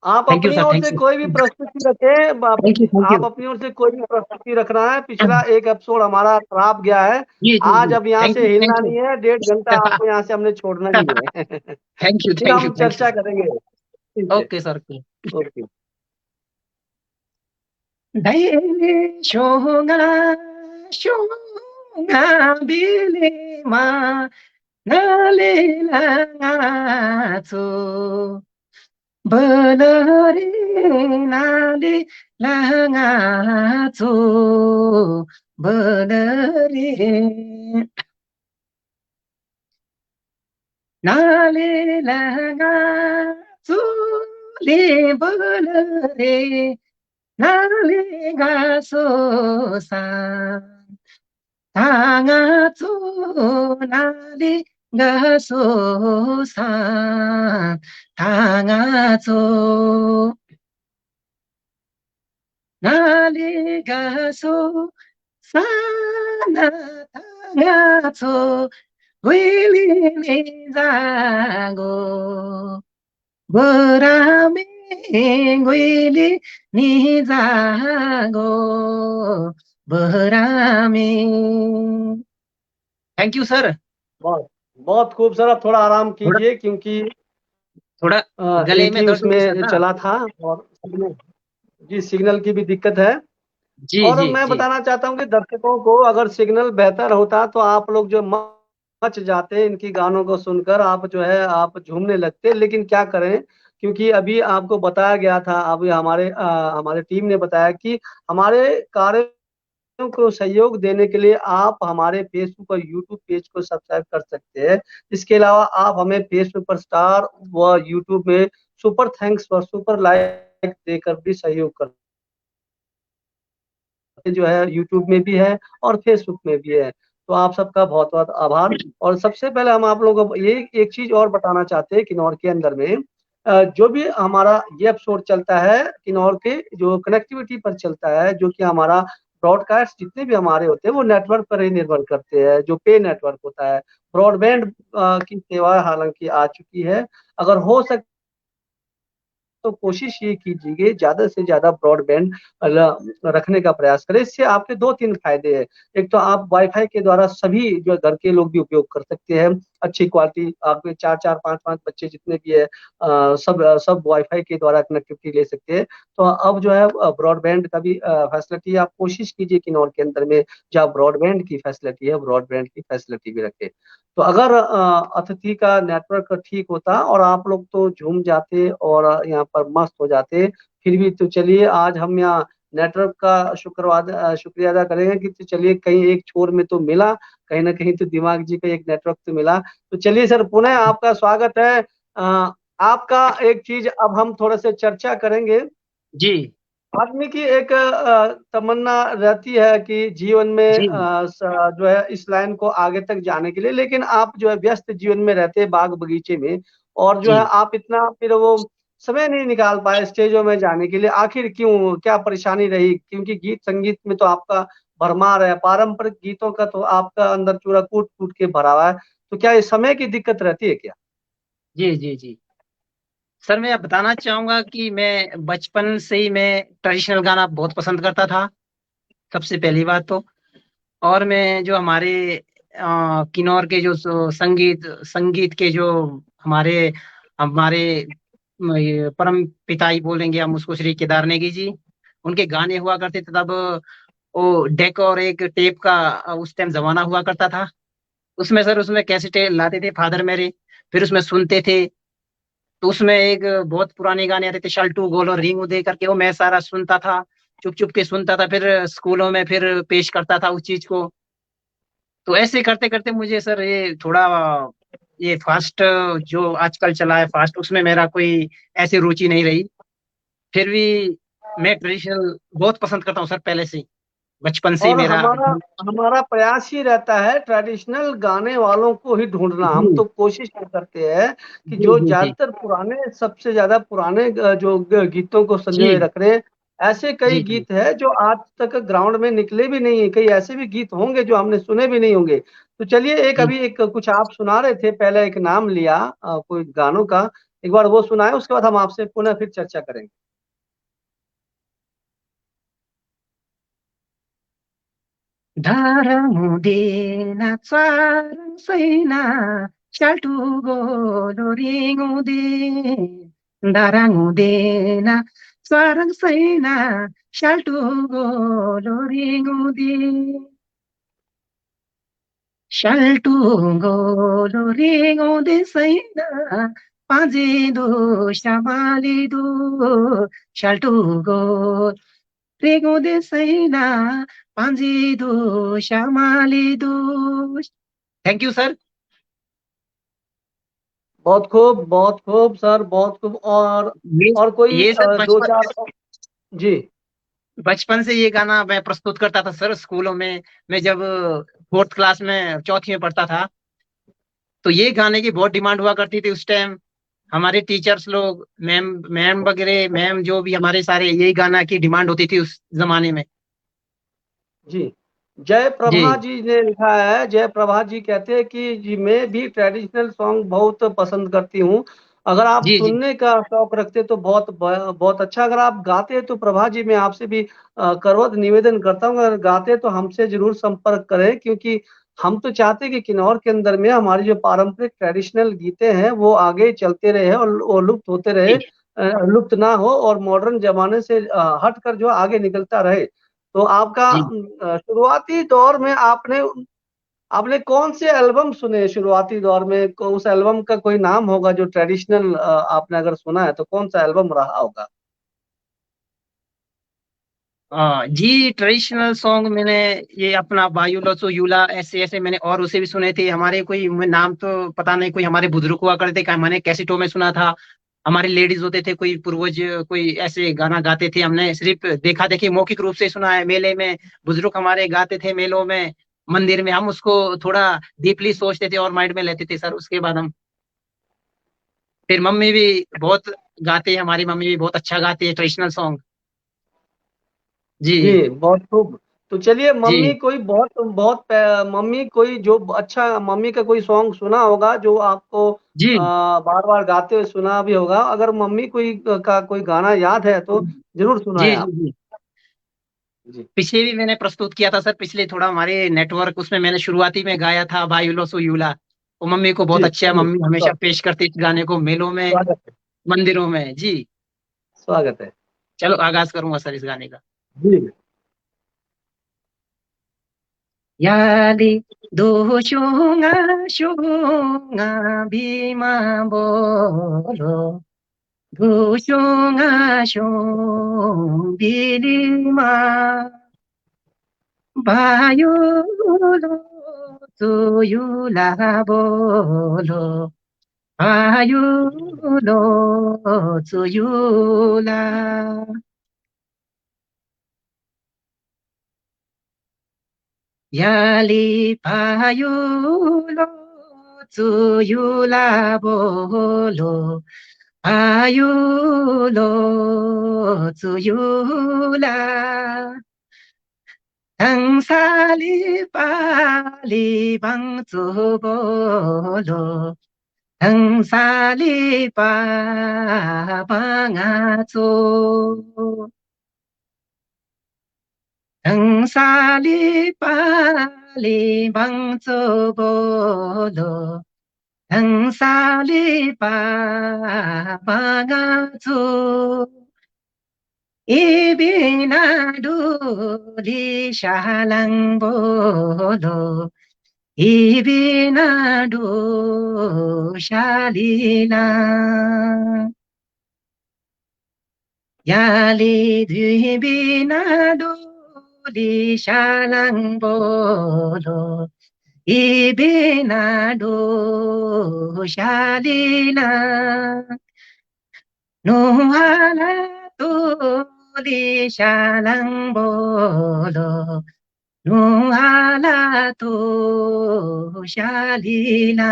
आप थैंक यू अपनी सर। ओर थैंक से यू। कोई भी प्रस्तुति रखें, थैंक यू। थैंक आप यू। अपनी ओर से कोई भी प्रस्तुति रखना है। पिछला एक एपिसोड हमारा खराब गया है। जी जी आज जी। अब यहाँ थैंक से यू। हिलना थैंक यू। नहीं है, 1.5 घंटा आपको यहाँ से हमने छोड़ना नहीं है। Thank you. फिर थैंक यू। हम थैंक यू। चर्चा करेंगे। ठीक है। Okay sir. Okay. 大小が小がビレマなれなつブルリなれなつブルリなれなつリブルリなれがそさたがつなりがそさたがつなりがそさなたがつウィリにざごブラミングイリにざごブラミン thank you sir. बहुत बहुत खूब सर। अब थोड़ा आराम थोड़ा कीजिए, क्योंकि थोड़ा गले एक में ही दर्द हो रहा उसमें था। चला था और जी सिग्नल की भी दिक्कत है। जी और जी मैं जी। बताना चाहता हूँ कि दर्शकों को अगर सिग्नल बेहतर होता तो आप लोग जो मच जाते इनकी गानों को सुनकर, आप जो है आप झूमने लगते। लेकिन क्या करें, क्योंकि अभी आपको बताया गया था, अभी हमारे टीम ने बताया कि हमारे कार्यों को सहयोग देने के लिए आप हमारे फेसबुक और यूट्यूब पेज को सब्सक्राइब कर सकते हैं। इसके अलावा आप हमें फेसबुक पर स्टार व यूट्यूब में सुपर थैंक्स व सुपर लाइक देकर भी सहयोग कर, जो है यूट्यूब में भी है और फेसबुक में भी है। तो आप सबका बहुत बहुत आभार। और सबसे पहले हम आप लोगों को ये एक चीज और बताना चाहते हैं, किन्नौर के अंदर में जो भी हमारा ये एपिसोड चलता है, किन्नौर के जो कनेक्टिविटी पर चलता है, जो कि हमारा ब्रॉडकास्ट जितने भी हमारे होते हैं वो नेटवर्क पर ही निर्भर करते हैं, जो पे नेटवर्क होता है। ब्रॉडबैंड की सेवा हालांकि आ चुकी है। अगर हो सके तो कोशिश ये कीजिए ज्यादा से ज्यादा ब्रॉडबैंड रखने का प्रयास करें। इससे आपके दो तीन फायदे हैं। एक तो आप वाईफाई के द्वारा सभी जो घर के लोग भी उपयोग कर सकते हैं, अच्छी क्वालिटी। आपके चार चार पांच पांच बच्चे जितने भी है सब वाईफाई के द्वारा कनेक्टिविटी ले सकते हैं। तो अब जो है ब्रॉडबैंड का भी फैसिलिटी आप कोशिश कीजिए किन्नौर के अंदर में जहाँ ब्रॉडबैंड की फैसिलिटी है, ब्रॉडबैंड की फैसिलिटी भी रखे। तो अगर अतिथि का नेटवर्क ठीक होता और आप लोग तो झूम जाते और यहाँ पर मस्त हो जाते। फिर भी तो चलिए आज हम यहाँ नेटवर्क का शुक्रिया अदा करेंगे कि तो चलिए कहीं एक छोर में तो मिला, कहीं ना कहीं तो दिमाग जी का एक नेटवर्क तो मिला। तो चलिए सर, पुनः आपका स्वागत है। आपका एक चीज अब हम थोड़ा से चर्चा करेंगे। जी आदमी की एक तमन्ना रहती है कि जीवन में जी जो है इस लाइन को आगे तक जाने के लिए, लेकिन आप जो है व्यस्त जीवन में रहते हैं बाग बगीचे में, और जो जी है आप इतना फिर वो समय नहीं निकाल पाए स्टेजों में जाने के लिए। आखिर क्यों, क्या परेशानी रही? क्योंकि गीत संगीत में तो आपका भरमार है, पारंपरिक गीतों का तो आपका अंदर चूरा कूट कूट के भरा हुआ है। तो क्या इस समय की दिक्कत रहती है क्या? जी जी जी। सर मैं बताना चाहूंगा कि मैं बचपन से ही मैं ट्रेडिशनल गाना बहुत पसंद करता था, सबसे पहली बात तो। और मैं जो हमारे किन्नौर के जो संगीत संगीत के जो हमारे हमारे ये परम पिता ही बोलेंगे हम उसको, श्री केदार नेगी जी, उनके गाने हुआ करते थे तब। वो डेक और एक टेप का उस टाइम जमाना हुआ करता था। उसमें सर उसमें कैसेट लाते थे फादर मेरे, फिर उसमें सुनते थे। तो उसमें एक बहुत पुराने गाने आते थे, शल्टू गोल और रिंग दे करके, वो मैं सारा सुनता था, चुप चुप के सुनता था, फिर स्कूलों में फिर पेश करता था उस चीज को। तो ऐसे करते करते मुझे सर ये थोड़ा ये फास्ट जो आजकल चला है फास्ट, उसमें मेरा कोई ऐसी रुचि नहीं रही। फिर भी मैं ट्रेडिशनल बहुत पसंद करता हूँ सर पहले से ही। बचपन से ही और मेरा। हमारा हमारा प्रयास ही रहता है ट्रेडिशनल गाने वालों को ही ढूंढना। हम जी तो कोशिश ये करते हैं कि जी जो जी जी ज्यादातर पुराने, सबसे ज्यादा पुराने जो गीतों को संजोए जी रख रहे हैं। ऐसे कई जी जी। गीत हैं जो आज तक ग्राउंड में निकले भी नहीं है, कई ऐसे भी गीत होंगे जो हमने सुने भी नहीं होंगे। तो चलिए, एक जी अभी एक कुछ आप सुना रहे थे, पहले एक नाम लिया कोई गानों का, एक बार वो सुनाए, उसके बाद हम आपसे पुनः फिर चर्चा करेंगे। Darangudena tsarang saina shaltugo loringude. Darangudena tsarang saina shaltugo loringude. Shaltugo loringude saina panjido shamalido. Shaltugo Rigo de Saina, Panjido, Shamalido। Thank you sir. बहुत खूब सर, बहुत खूब। ये और कोई ये सर दो बचपन चार। जी बचपन से ये गाना मैं प्रस्तुत करता था सर स्कूलों में। मैं जब फोर्थ क्लास में चौथी में पढ़ता था, तो ये गाने की बहुत डिमांड हुआ करती थी उस टाइम। हमारे टीचर्स लोग, मैम मैम वगैरह, मैम जो भी हमारे सारे, यही गाना की डिमांड होती थी उस जमाने में। जी। जय प्रभा जी जी ने लिखा है, जय प्रभा जी कहते हैं कि जी मैं भी ट्रेडिशनल सॉन्ग बहुत पसंद करती हूँ। अगर आप जी जी सुनने का शौक रखते तो बहुत बहुत अच्छा। अगर आप गाते हैं तो प्रभा जी, मैं आपसे भी करवत निवेदन करता हूँ, अगर गाते हैं तो हमसे जरूर संपर्क करें, क्योंकि हम तो चाहते हैं कि किन्नौर के अंदर में हमारी जो पारंपरिक ट्रेडिशनल गीतें हैं वो आगे चलते रहे और वो लुप्त होते रहे, जी लुप्त ना हो, और मॉडर्न जमाने से हट कर जो आगे निकलता रहे। तो आपका जी। शुरुआती दौर में आपने आपने कौन से एल्बम सुने शुरुआती दौर में? उस एल्बम का कोई नाम होगा जो ट्रेडिशनल आपने अगर सुना है तो कौन सा एल्बम रहा होगा? जी ट्रेडिशनल सॉन्ग मैंने ये अपना बायुलो सो यूला, ऐसे ऐसे मैंने और उसे भी सुने थे। हमारे कोई, मैं नाम तो पता नहीं, कोई हमारे बुजुर्ग हुआ करते थे, मैंने कैसेटों में सुना था। हमारे लेडीज होते थे, कोई पूर्वज, कोई ऐसे गाना गाते थे, हमने सिर्फ देखा देखी मौखिक रूप से सुना है। मेले में बुजुर्ग हमारे गाते थे, मेलों में, मंदिर में, हम उसको थोड़ा डीपली सोचते थे और माइंड में लेते थे सर। उसके बाद हम फिर मम्मी भी बहुत गाते हैं, हमारी मम्मी भी बहुत अच्छा गाती है ट्रेडिशनल सॉन्ग। जी जी बहुत खूब। तो चलिए, मम्मी जी कोई बहुत बहुत मम्मी कोई जो अच्छा, मम्मी का कोई सॉन्ग सुना होगा जो आपको जी बार बार गाते हुए सुना भी होगा। अगर मम्मी कोई का कोई गाना याद है तो जरूर सुनाएं जी जी आप। जी। जी पिछले भी मैंने प्रस्तुत किया था सर, पिछले थोड़ा हमारे नेटवर्क, उसमें मैंने शुरुआती में गाया था बायुलो सो यूला। वो मम्मी को बहुत जी, अच्छा है, चलिए, मम्मी हमेशा पेश करती इस गाने को मेलों में, स्वागत है, मंदिरों में। जी स्वागत है। चलो आगाज करूंगा सर इस गाने का। जी याली दो शोंगा शोंगा भीमा बोलो, दो शोंगा शों बिलीमा बायुलो सो यूला बोलो, 아유로 조유라 야리 바유로 조유라 보로 아유로 조유라 당사리 빨리 방조보로 당사리 빠방아조 당사리 빨리 방조보로 당사리 빠방아조 이비나두리 샤랑보로 이비나두 샤리라 야리 뒤비나두리 샤랑보로 이비나두 샤리라 노하나 li shalang bolo nuhala to shalila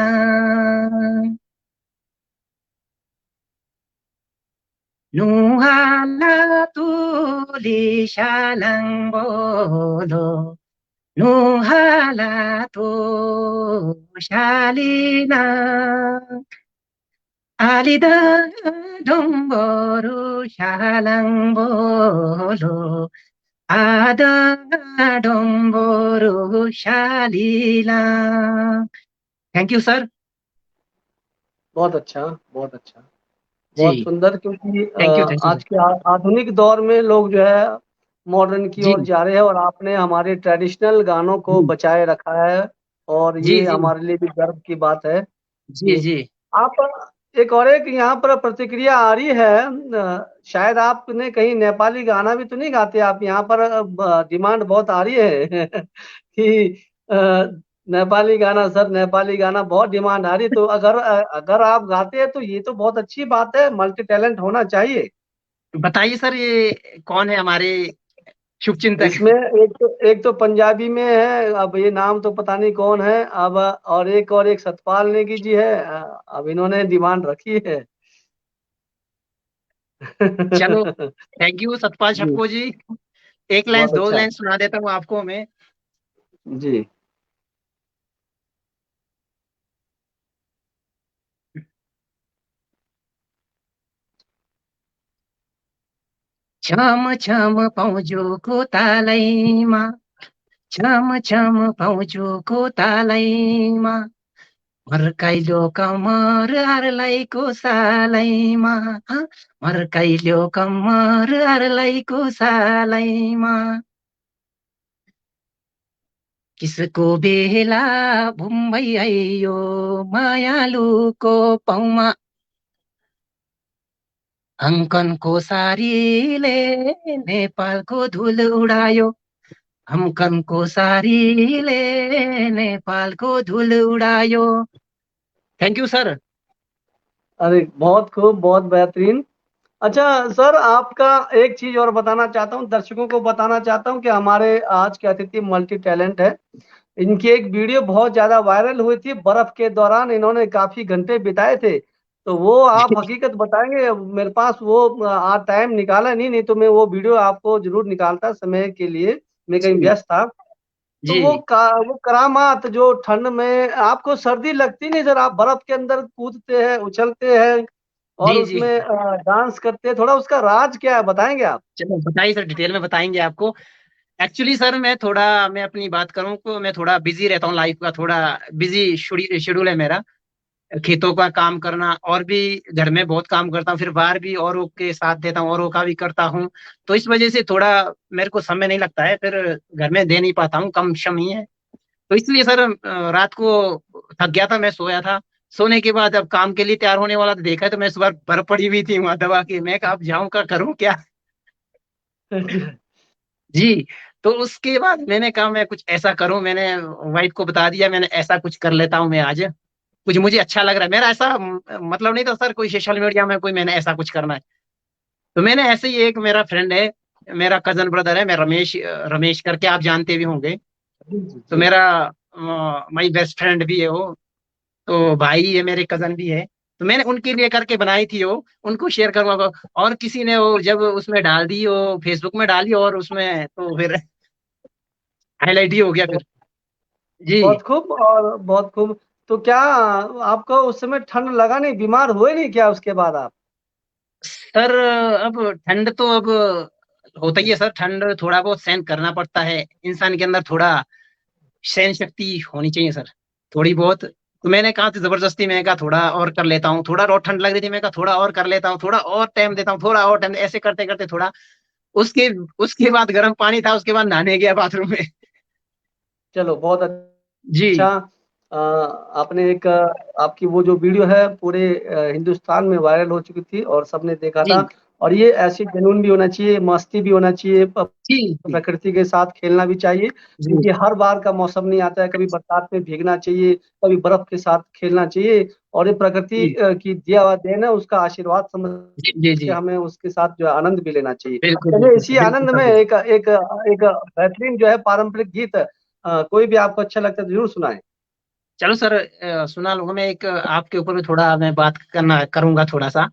nuhala to li shalang bolo nuhala to shalila alida domboru shalang bolo ada domboru shalila। Thank you sir. बहुत अच्छा, बहुत अच्छा, जी बहुत सुंदर। क्योंकि थैंक यू आज सर। के आधुनिक दौर में लोग जो है मॉडर्न की जी ओर जा रहे हैं, और आपने हमारे ट्रेडिशनल गानों को जी बचाए रखा है, और जी ये जी हमारे लिए भी गर्व की बात है जी कि जी आप। एक और एक यहाँ पर प्रतिक्रिया आ रही है, शायद आपने कहीं नेपाली गाना भी तो नहीं गाते आप यहाँ पर? डिमांड बहुत आ रही है कि नेपाली गाना सर, नेपाली गाना बहुत डिमांड आ रही है। तो अगर आप गाते हैं तो ये तो बहुत अच्छी बात है, मल्टी टैलेंट होना चाहिए। बताइए सर, ये कौन है हमारे शुभचिंतक? इसमें एक तो पंजाबी में है, अब ये नाम तो पता नहीं कौन है अब, और एक सतपाल नेगी जी है, अब इन्होंने डिमांड रखी है। चलो थैंक यू सतपाल जी, छक्को जी। एक लाइन बहुत दो अच्छा। लाइन सुना देता हूँ आपको मैं। जी, छम छम पाउँजोको तालैमा, छम छम पाउँजोको तालैमा, मर्काइलो कम्मर हारलाइको सालैमा, मर्काइलो कम्मर हारलाइको सालैमा, किसको बेला भुम्बै आइयो मायालुको पाउमा, अङ्कनको सारीले नेपालको धुल उडायो, अङ्कनको सारीले नेपालको धुल उडायो। Thank you sir. अरे बहुत खूब, बहुत बेहतरीन। अच्छा सर, आपका एक चीज और बताना चाहता हूँ, दर्शकों को बताना चाहता हूँ कि हमारे आज के अतिथि मल्टी टैलेंट है। इनकी एक वीडियो बहुत ज्यादा वायरल हुई थी, बर्फ के दौरान इन्होंने काफी घंटे बिताए थे। तो वो आप हकीकत बताएंगे? मेरे पास वो आज टाइम निकाला नहीं तो मैं वो वीडियो आपको जरूर निकालता समय के लिए, मैं कहीं जी व्यस्त था। तो जी वो करामात जो ठंड में आपको सर्दी लगती नहीं सर, आप बर्फ के अंदर कूदते हैं, उछलते हैं और जी जी। उसमें डांस करते हैं, थोड़ा उसका राज क्या है बताएंगे आप? चलो बताइए सर, डिटेल में बताएंगे आपको। एक्चुअली सर मैं अपनी बात करूं तो मैं थोड़ा बिजी रहता हूँ, लाइफ का थोड़ा बिजी शेड्यूल है मेरा। खेतों का काम करना और भी घर में बहुत काम करता हूँ, फिर बाहर भी औरों के साथ देता हूँ, औरों का भी करता हूँ। तो इस वजह से थोड़ा मेरे को समय नहीं लगता है, फिर घर में दे नहीं पाता हूँ, कम शम ही है। तो इसलिए सर रात को थक गया था, मैं सोया था। सोने के बाद अब काम के लिए तैयार होने वाला था, देखा तो मैं सुबह बर्फ पड़ी हुई थी वहां दबा के, मैं कहा अब जाऊं का करूं क्या। जी। तो उसके बाद मैंने कहा मैं कुछ ऐसा करूं, मैंने वाइफ को बता दिया मैंने ऐसा कुछ कर लेता हूं मैं आज, कुछ मुझे अच्छा लग रहा है। मेरा ऐसा मतलब नहीं था सर कोई सोशल मीडिया में कोई मैंने ऐसा कुछ करना है। तो मैंने ऐसे ही, एक मेरा फ्रेंड है, मेरा कजन ब्रदर है, मैं रमेश, रमेश करके आप जानते भी होंगे। जी जी तो जी। मेरा माई बेस्ट फ्रेंड भी है वो, तो भाई है, मेरे कजन भी है। तो मैंने उनके लिए करके बनाई थी वो, उनको शेयर करूंगा। और किसी ने वो जब उसमें डाल दी, वो फेसबुक में डाली और उसमें तो फिर हाईलाइट ही हो गया फिर। जी बहुत खूब और बहुत खूब। तो क्या आपको उस समय ठंड लगा नहीं, बीमार हुए नहीं क्या उसके बाद आप? सर, अब ठंड तो अब होता ही है सर, ठंड थोड़ा बहुत सहन करना पड़ता है इंसान के अंदर, थोड़ा सहन शक्ति होनी चाहिए सर, थोड़ी बहुत। तो मैंने कहा था जबरदस्ती, मैं कहा थोड़ा और कर लेता हूँ, थोड़ा और ठंड लग रही थी, मैं कहा थोड़ा और कर लेता हूँ, थोड़ा और टाइम देता हूँ, थोड़ा और टाइम, ऐसे करते करते थोड़ा। उसके उसके बाद गर्म पानी था, उसके बाद नहाने गया बाथरूम में। चलो बहुत अच्छा। जी आपने एक आपकी वो जो वीडियो है पूरे हिंदुस्तान में वायरल हो चुकी थी और सबने देखा जी था। और ये ऐसे जुनून भी होना चाहिए, मस्ती भी होना चाहिए, जी जी प्रकृति के साथ खेलना भी चाहिए, जी क्योंकि हर बार का मौसम नहीं आता है। कभी बरसात में भीगना चाहिए, कभी बर्फ के साथ खेलना चाहिए, और ये प्रकृति जी की दिया हुआ देन है, उसका आशीर्वाद समझ जी जी के जी। हमें उसके साथ जो है आनंद भी लेना चाहिए। बिल्कुल चलिए, बिल्कुल इसी बिल्कुल आनंद सर में बिल्कुल। एक बेहतरीन जो है पारंपरिक गीत, कोई भी आपको अच्छा लगता है तो जरूर सुनाएं। चलो सर, सुना लूंगा मैं एक, आपके ऊपर भी थोड़ा मैं बात करना करूंगा थोड़ा सा।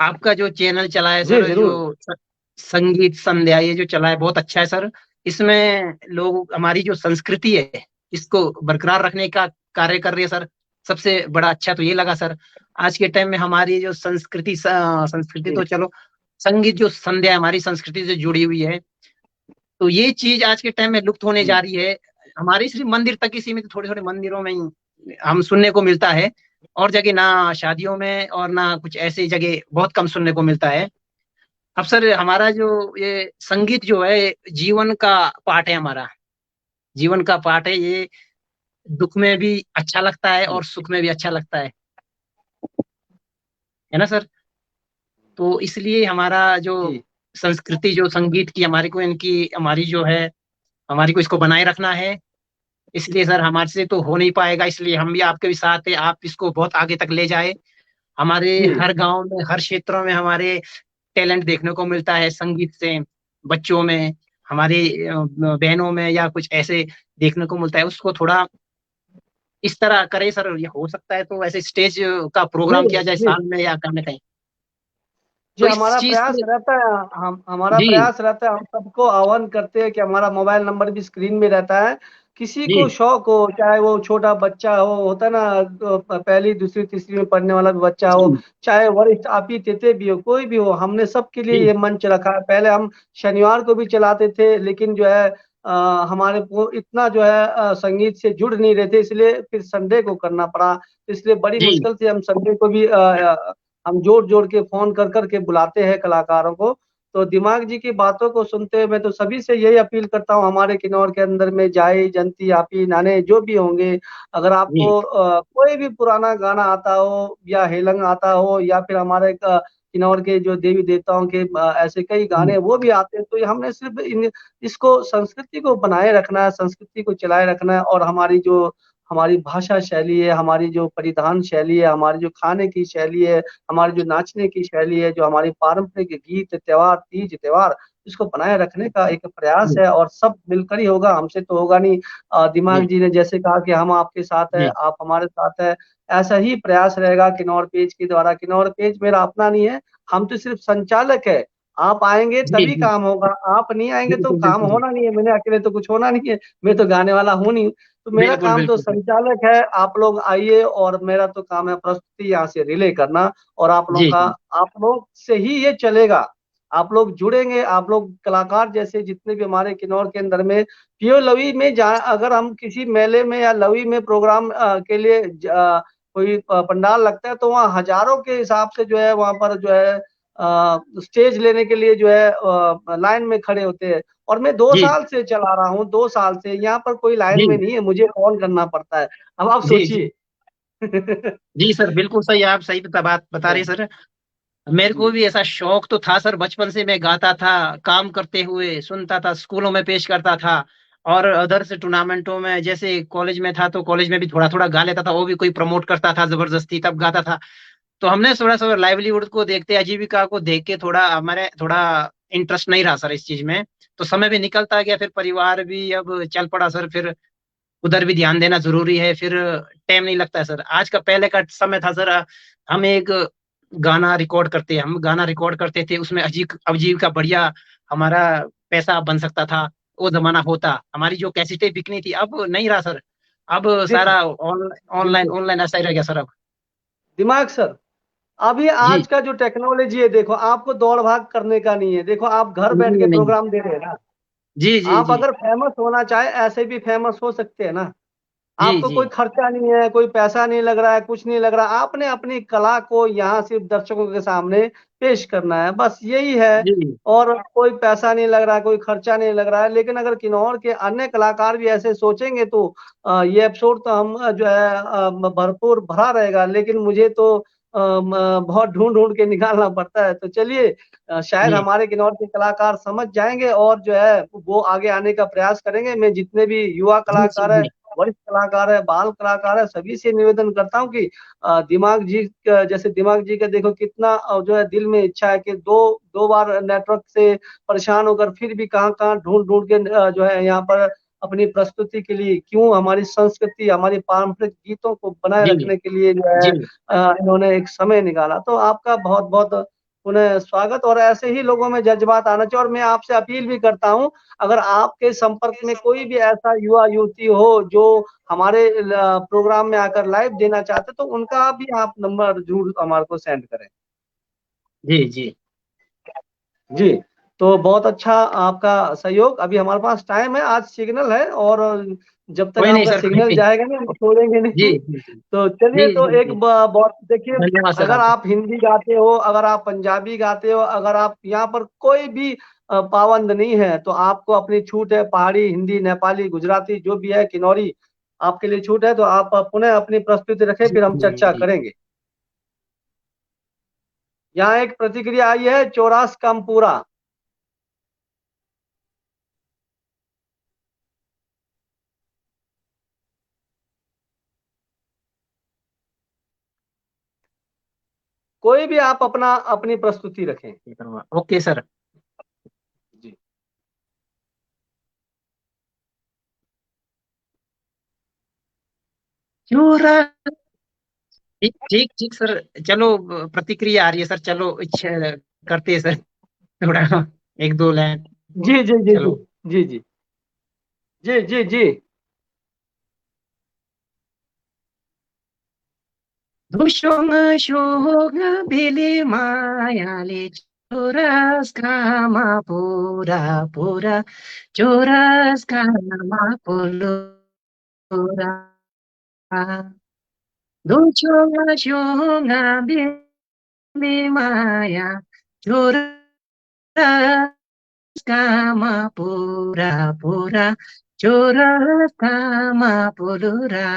आपका जो चैनल चला है जी सर, जरूर। जो संगीत संध्या ये जो चला है बहुत अच्छा है सर। इसमें लोग हमारी जो संस्कृति है इसको बरकरार रखने का कार्य कर रही है सर। सबसे बड़ा अच्छा तो ये लगा सर। आज के टाइम में हमारी जो संस्कृति जी तो चलो, संगीत जो संध्या है, हमारी संस्कृति से जुड़ी हुई है। तो ये चीज आज के टाइम में लुप्त होने जा जी रही है। हमारी सिर्फ मंदिर तक ही सीमित, थोड़े थोड़े मंदिरों में ही हम सुनने को मिलता है। और जगह ना, शादियों में और ना कुछ ऐसी जगह बहुत कम सुनने को मिलता है। अब सर हमारा जो ये संगीत जो है जीवन का पार्ट है हमारा। जीवन का पार्ट है ये। दुख में भी अच्छा लगता है जी और सुख में भी अच्छा लगता है ना सर। तो इसलिए हमारा जो जी संस्कृति, जो संगीत की हमारी को, इनकी हमारी जो है, हमारी को इसको बनाए रखना है। इसलिए सर हमारे से तो हो नहीं पाएगा, इसलिए हम भी आपके भी साथ है, आप इसको बहुत आगे तक ले जाए। हमारे जी हर गांव में, हर क्षेत्रों में हमारे टैलेंट देखने को मिलता है संगीत से। बच्चों में, हमारे बहनों में या कुछ ऐसे देखने को मिलता है। उसको थोड़ा इस तरह करे सर, ये हो सकता है तो ऐसे स्टेज का जी प्रोग्राम किया जाए जी साल में या कहीं ना कहीं। जी। तो इस हमारा चीज प्रयास से। रहता है, हम हमारा जी प्रयास रहता है, हम सबको आह्वान करते हैं कि हमारा मोबाइल नंबर भी स्क्रीन में रहता है। किसी को जी शौक हो, चाहे वो छोटा बच्चा हो, होता है ना, पहली दूसरी तीसरी में पढ़ने वाला भी बच्चा हो, जी चाहे वरिष्ठ आपी तेते भी हो, कोई भी हो, हमने सबके लिए जी ये मंच रखा है। पहले हम शनिवार को भी चलाते थे, लेकिन जो है हमारे को इतना जो है संगीत से जुड़ नहीं रहे थे, इसलिए फिर संडे को करना पड़ा। इसलिए बड़ी जी मुश्किल से हम संडे को भी हम जोड़ जोड़ के फोन कर कर के बुलाते हैं कलाकारों को। तो दिमाग जी की बातों को सुनते हुए मैं तो सभी से यही अपील करता हूँ, हमारे किन्नौर के अंदर में जाए जंती आपी नाने जो भी होंगे, अगर जी आपको कोई भी पुराना गाना आता हो या हेलंग आता हो, या फिर हमारे किन्नौर के जो देवी देवताओं के ऐसे कई गाने जी वो भी आते हैं, तो ये हमने सिर्फ इसको संस्कृति को बनाए रखना है, संस्कृति को चलाए रखना है। और हमारी भाषा शैली है, हमारी जो परिधान शैली है, हमारी जो खाने की शैली है, हमारी जो नाचने की शैली है, जो हमारी पारंपरिक गीत त्योहार तीज त्योहार, इसको बनाए रखने का एक प्रयास जी है। और सब मिलकर ही होगा, हमसे तो होगा नहीं। दिमाग जी जी ने जैसे कहा कि हम आपके साथ है, जी आप हमारे साथ है, ऐसा ही प्रयास रहेगा किन्नौर पेज के द्वारा। किन्नौर पेज मेरा अपना नहीं है, हम तो सिर्फ संचालक है। आप आएंगे जी तभी जी। काम होगा, आप नहीं आएंगे तो बिल्कुल काम बिल्कुल होना नहीं है। मैंने अकेले तो कुछ होना नहीं है, मैं तो गाने वाला हूँ नहीं। तो मेरा बिल्कुल काम तो बिल्कुल बिल्कुल। संचालक है, आप लोग आइए, और मेरा तो काम है प्रस्तुति यहाँ से रिले करना। और जी जी आप लोग से ही ये चलेगा। आप लोग जुड़ेंगे, आप लोग कलाकार जैसे जितने भी हमारे किन्नौर के अंदर में पियो लवी में जा, अगर हम किसी मेले में या लवी में प्रोग्राम के लिए कोई पंडाल लगता है, तो वहाँ हजारों के हिसाब से जो है वहाँ पर जो है स्टेज लेने के लिए जो है लाइन में खड़े होते हैं। और मैं दो जी साल से चला रहा हूँ, 2 साल से यहाँ पर कोई लाइन जी में नहीं है, मुझे फोन करना पड़ता है। अब आप जी जी सोचिए। जी सर, बिल्कुल सही, आप सही बात बता रहे हैं सर। मेरे को जी भी ऐसा शौक तो था सर, बचपन से मैं गाता था, काम करते हुए सुनता था, स्कूलों में पेश करता था। और अदर से टूर्नामेंटों में, जैसे कॉलेज में था तो कॉलेज में भी थोड़ा थोड़ा गा लेता था, वो भी कोई प्रमोट करता था जबरदस्ती तब गाता था। तो हमने थोड़ा सा लाइवलीहुड को देखते, आजीविका को देख के थोड़ा हमारे थोड़ा इंटरेस्ट नहीं रहा सर इस चीज में। तो समय भी निकलता गया, फिर परिवार भी अब चल पड़ा सर, फिर उधर भी ध्यान देना जरूरी है, फिर टाइम नहीं लगता है सर। आज का, पहले का समय था सर, हम एक गाना रिकॉर्ड करते, हम गाना रिकॉर्ड करते थे, उसमें अजीब अजीब का बढ़िया हमारा पैसा बन सकता था। वो जमाना होता, हमारी जो कैसेटें बिकनी थी, अब नहीं रहा सर। अब जी सर, सारा ऑनलाइन बिल्कुल। ऑनलाइन ऐसा ही रह गया सर अब। दिमाग सर, अभी जी आज का जो टेक्नोलॉजी है, देखो आपको दौड़ भाग करने का नहीं है, देखो आप घर बैठ नहीं के नहीं। प्रोग्राम दे रहे हैं ना। जी जी आप जी अगर फेमस होना चाहे ऐसे भी फेमस हो सकते हैं ना। जी आपको जी कोई खर्चा नहीं है, कोई पैसा नहीं लग रहा है, कुछ नहीं लग रहा, आपने अपनी कला को यहाँ सिर्फ दर्शकों के सामने पेश करना है, बस यही है। जी और कोई पैसा नहीं लग रहा है, कोई खर्चा नहीं लग रहा है। लेकिन अगर किन्नौर के अन्य कलाकार भी ऐसे सोचेंगे तो ये एपिसोड तो हम जो है भरपूर भरा रहेगा। लेकिन मुझे तो बहुत ढूंढ ढूंढ के निकालना पड़ता है। तो चलिए, शायद जी हमारे किन्नौर के कलाकार समझ जाएंगे और जो है वो आगे आने का प्रयास करेंगे। मैं जितने भी युवा जी सर कलाकार है, जी वरिष्ठ कलाकार है, बाल कलाकार है, सभी से निवेदन करता हूँ कि जैसे दिमाग जी का देखो कितना जो है दिल में इच्छा है कि दो दो बार नेटवर्क से परेशान होकर फिर भी कहाँ कहाँ ढूंढ ढूंढ के जो है यहाँ पर अपनी प्रस्तुति के लिए, क्यों हमारी संस्कृति, हमारी पारंपरिक गीतों को बनाए जी रखने के लिए जो है जी इन्होंने एक समय निकाला। तो आपका बहुत बहुत पुनः स्वागत। और ऐसे ही लोगों में जज्बात आना चाहिए। और मैं आपसे अपील भी करता हूँ, अगर आपके संपर्क में कोई भी ऐसा युवा युवती हो जो हमारे प्रोग्राम में आकर लाइव देना चाहते, तो उनका भी आप नंबर जरूर हमारे को सेंड करें। जी जी। जी, तो बहुत अच्छा आपका सहयोग। अभी हमारे पास टाइम है, आज सिग्नल है, और जब तक कोई नहीं आपका सर, कोई सिग्नल नहीं। जाएगा ना हम छोड़ेंगे जी नहीं। जी जी तो चलिए, जी तो जी एक जी। बहुत देखिए, धन्यवाद सर अगर आपका। आप हिंदी गाते हो, अगर आप पंजाबी गाते हो, अगर आप यहाँ पर कोई भी पाबंद नहीं है, तो आपको अपनी छूट है। पहाड़ी, हिंदी, नेपाली, गुजराती जो भी है, किन्नौरी, आपके लिए छूट है। तो आप पुनः अपनी प्रस्तुति रखें, जी फिर हम जी चर्चा जी। करेंगे। यहाँ एक प्रतिक्रिया आई है, चौरास कम पूरा। कोई भी आप अपना अपनी प्रस्तुति रखें। Okay sir. जी। चूरा। ठीक ठीक ठीक सर। चलो, प्रतिक्रिया आ रही है सर, चलो इच्छा करते हैं सर। थोड़ा एक दो लाइन। जी जी जी जी चलो। जी जी जी जी जी। Dushong shoga bili mayali choras kama pura pura choras kama pura. Dushong shoga bili maya choras kama pura pura choras kama pura.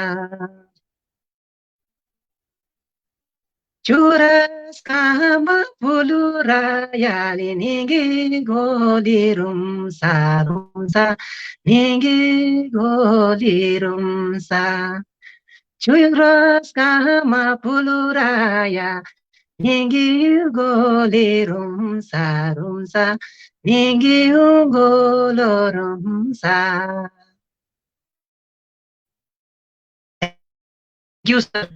Churas kama pulura yali ningi golirum sa ningi golirum sa. Churas kama pulura ya ningi golirum sa ningi golorum sa. Thank you sir.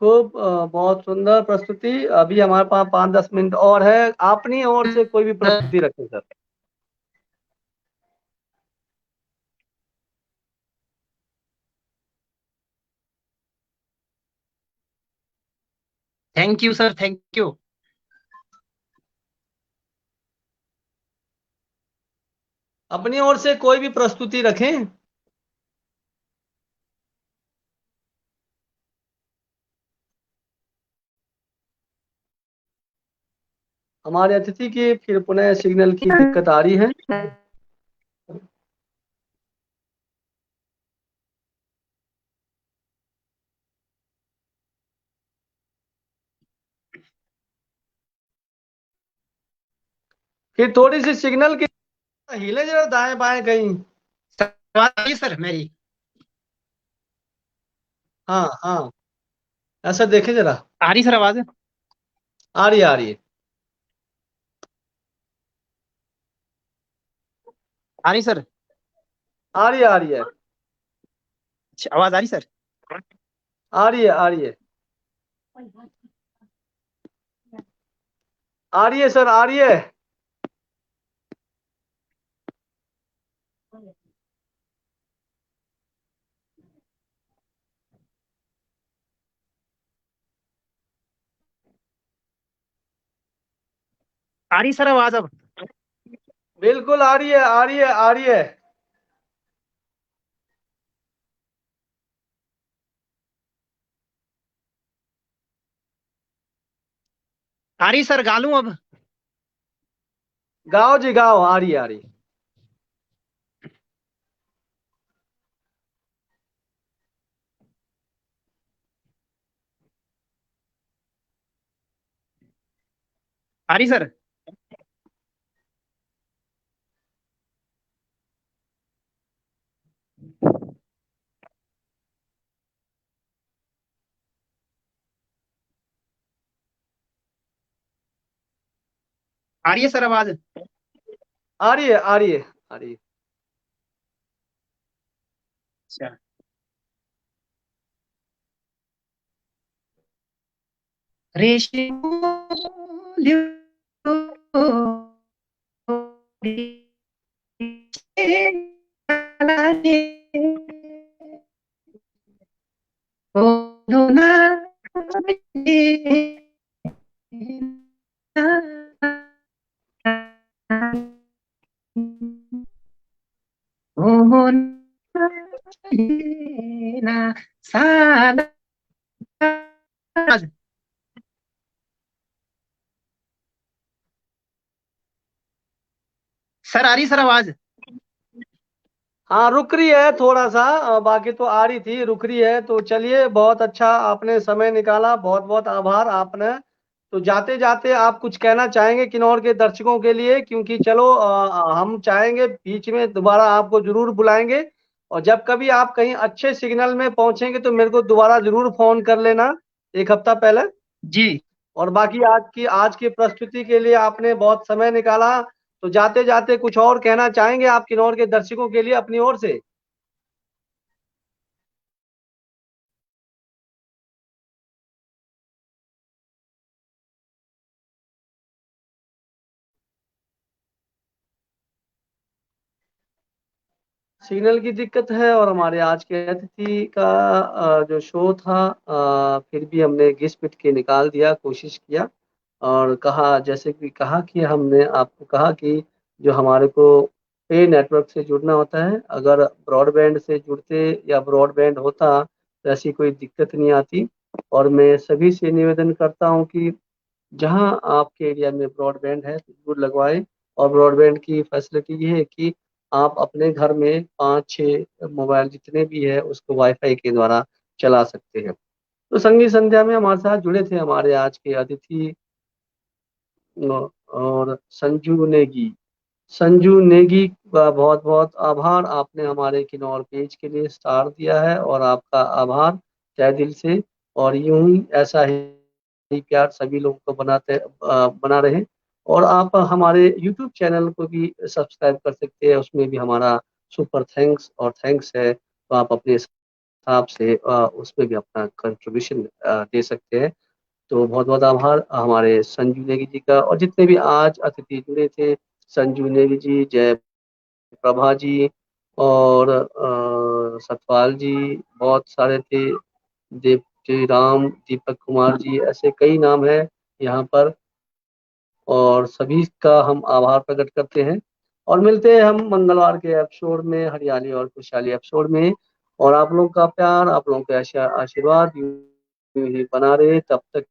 खूब बहुत सुंदर प्रस्तुति। अभी हमारे पास 5-10 मिनट और है। अपनी ओर से कोई भी प्रस्तुति रखें sir. Thank you sir. Thank you. अपनी ओर से कोई भी प्रस्तुति रखें। हमारे अतिथि की फिर पुनः सिग्नल की दिक्कत आ रही है। फिर थोड़ी सी सिग्नल की हिले जरा दाएं बाएं कहीं। आवाज आ रही है सर मेरी? हाँ हाँ, ऐसा देखें जरा। आ रही सर आवाज? आ रही है, आ रही है। आ रही सर? आ रही है, आ रही है। अच्छा, आवाज आ रही सर? आ रही है, आ रही है। आ रही है सर, आ रही है। आ रही सर आवाज अब? बिल्कुल आ रही है, आ रही है, आ रही है। आ रही सर, गा लूं अब? गाओ जी गाओ, आ रही है, आ रही है। आ रही सर? आ रही है सर आवाज? आ रही है, आ रही है, आ रही है। अच्छा। रेशमियों बोलो ना ओ ना सादा। सर आ रही सर आवाज? हाँ, रुक रही है थोड़ा सा, बाकी तो आ रही थी, रुक रही है। तो चलिए, बहुत अच्छा आपने समय निकाला, बहुत बहुत आभार आपने। तो जाते जाते आप कुछ कहना चाहेंगे किन्नौर के दर्शकों के लिए? क्योंकि चलो, हम चाहेंगे बीच में दोबारा आपको जरूर बुलाएंगे, और जब कभी आप कहीं अच्छे सिग्नल में पहुंचेंगे तो मेरे को दोबारा जरूर फोन कर लेना, एक हफ्ता पहले। जी। और बाकी आज की प्रस्तुति के लिए आपने बहुत समय निकाला। तो जाते जाते कुछ और कहना चाहेंगे आप किन्नौर के दर्शकों के लिए अपनी ओर से? सिग्नल की दिक्कत है, और हमारे आज के अतिथि का जो शो था, फिर भी हमने घिस पिट के निकाल दिया, कोशिश किया। और कहा, जैसे कि कहा कि हमने आपको कहा कि जो हमारे को पे नेटवर्क से जुड़ना होता है, अगर ब्रॉडबैंड से जुड़ते या ब्रॉडबैंड होता तो ऐसी कोई दिक्कत नहीं आती। और मैं सभी से निवेदन करता हूँ कि जहां आपके एरिया में ब्रॉडबैंड है तो जरूर लगवाएं। और ब्रॉडबैंड की फैसिलिटी ये है कि आप अपने घर में 5-6 मोबाइल जितने भी है उसको वाईफाई के द्वारा चला सकते हैं। तो संगीत संध्या में हमारे साथ जुड़े थे हमारे आज के अतिथि, और संजू नेगी। संजू नेगी का बहुत बहुत आभार, आपने हमारे किन्नौर पेज के लिए स्टार दिया है, और आपका आभार तहे दिल से। और यूं ही ऐसा ही प्यार सभी लोगों को बना रहे। और आप हमारे यूट्यूब चैनल को भी सब्सक्राइब कर सकते हैं, उसमें भी हमारा सुपर थैंक्स और थैंक्स है। तो आप अपने हिसाब से उसमें भी अपना कंट्रीब्यूशन दे सकते हैं। तो बहुत बहुत आभार हमारे संजू नेगी जी का, और जितने भी आज अतिथि जुड़े थे, संजू नेगी जी, जय प्रभा जी, और सतपाल जी, बहुत सारे थे, देव राम, दीपक कुमार जी, ऐसे कई नाम हैं यहाँ पर। और सभी का हम आभार प्रकट करते हैं, और मिलते हैं हम मंगलवार के एपिसोड में, हरियाली और खुशहाली एपिसोड में। और आप लोगों का प्यार, आप लोगों का आशीर्वाद यूं ही बना रहे, तब तक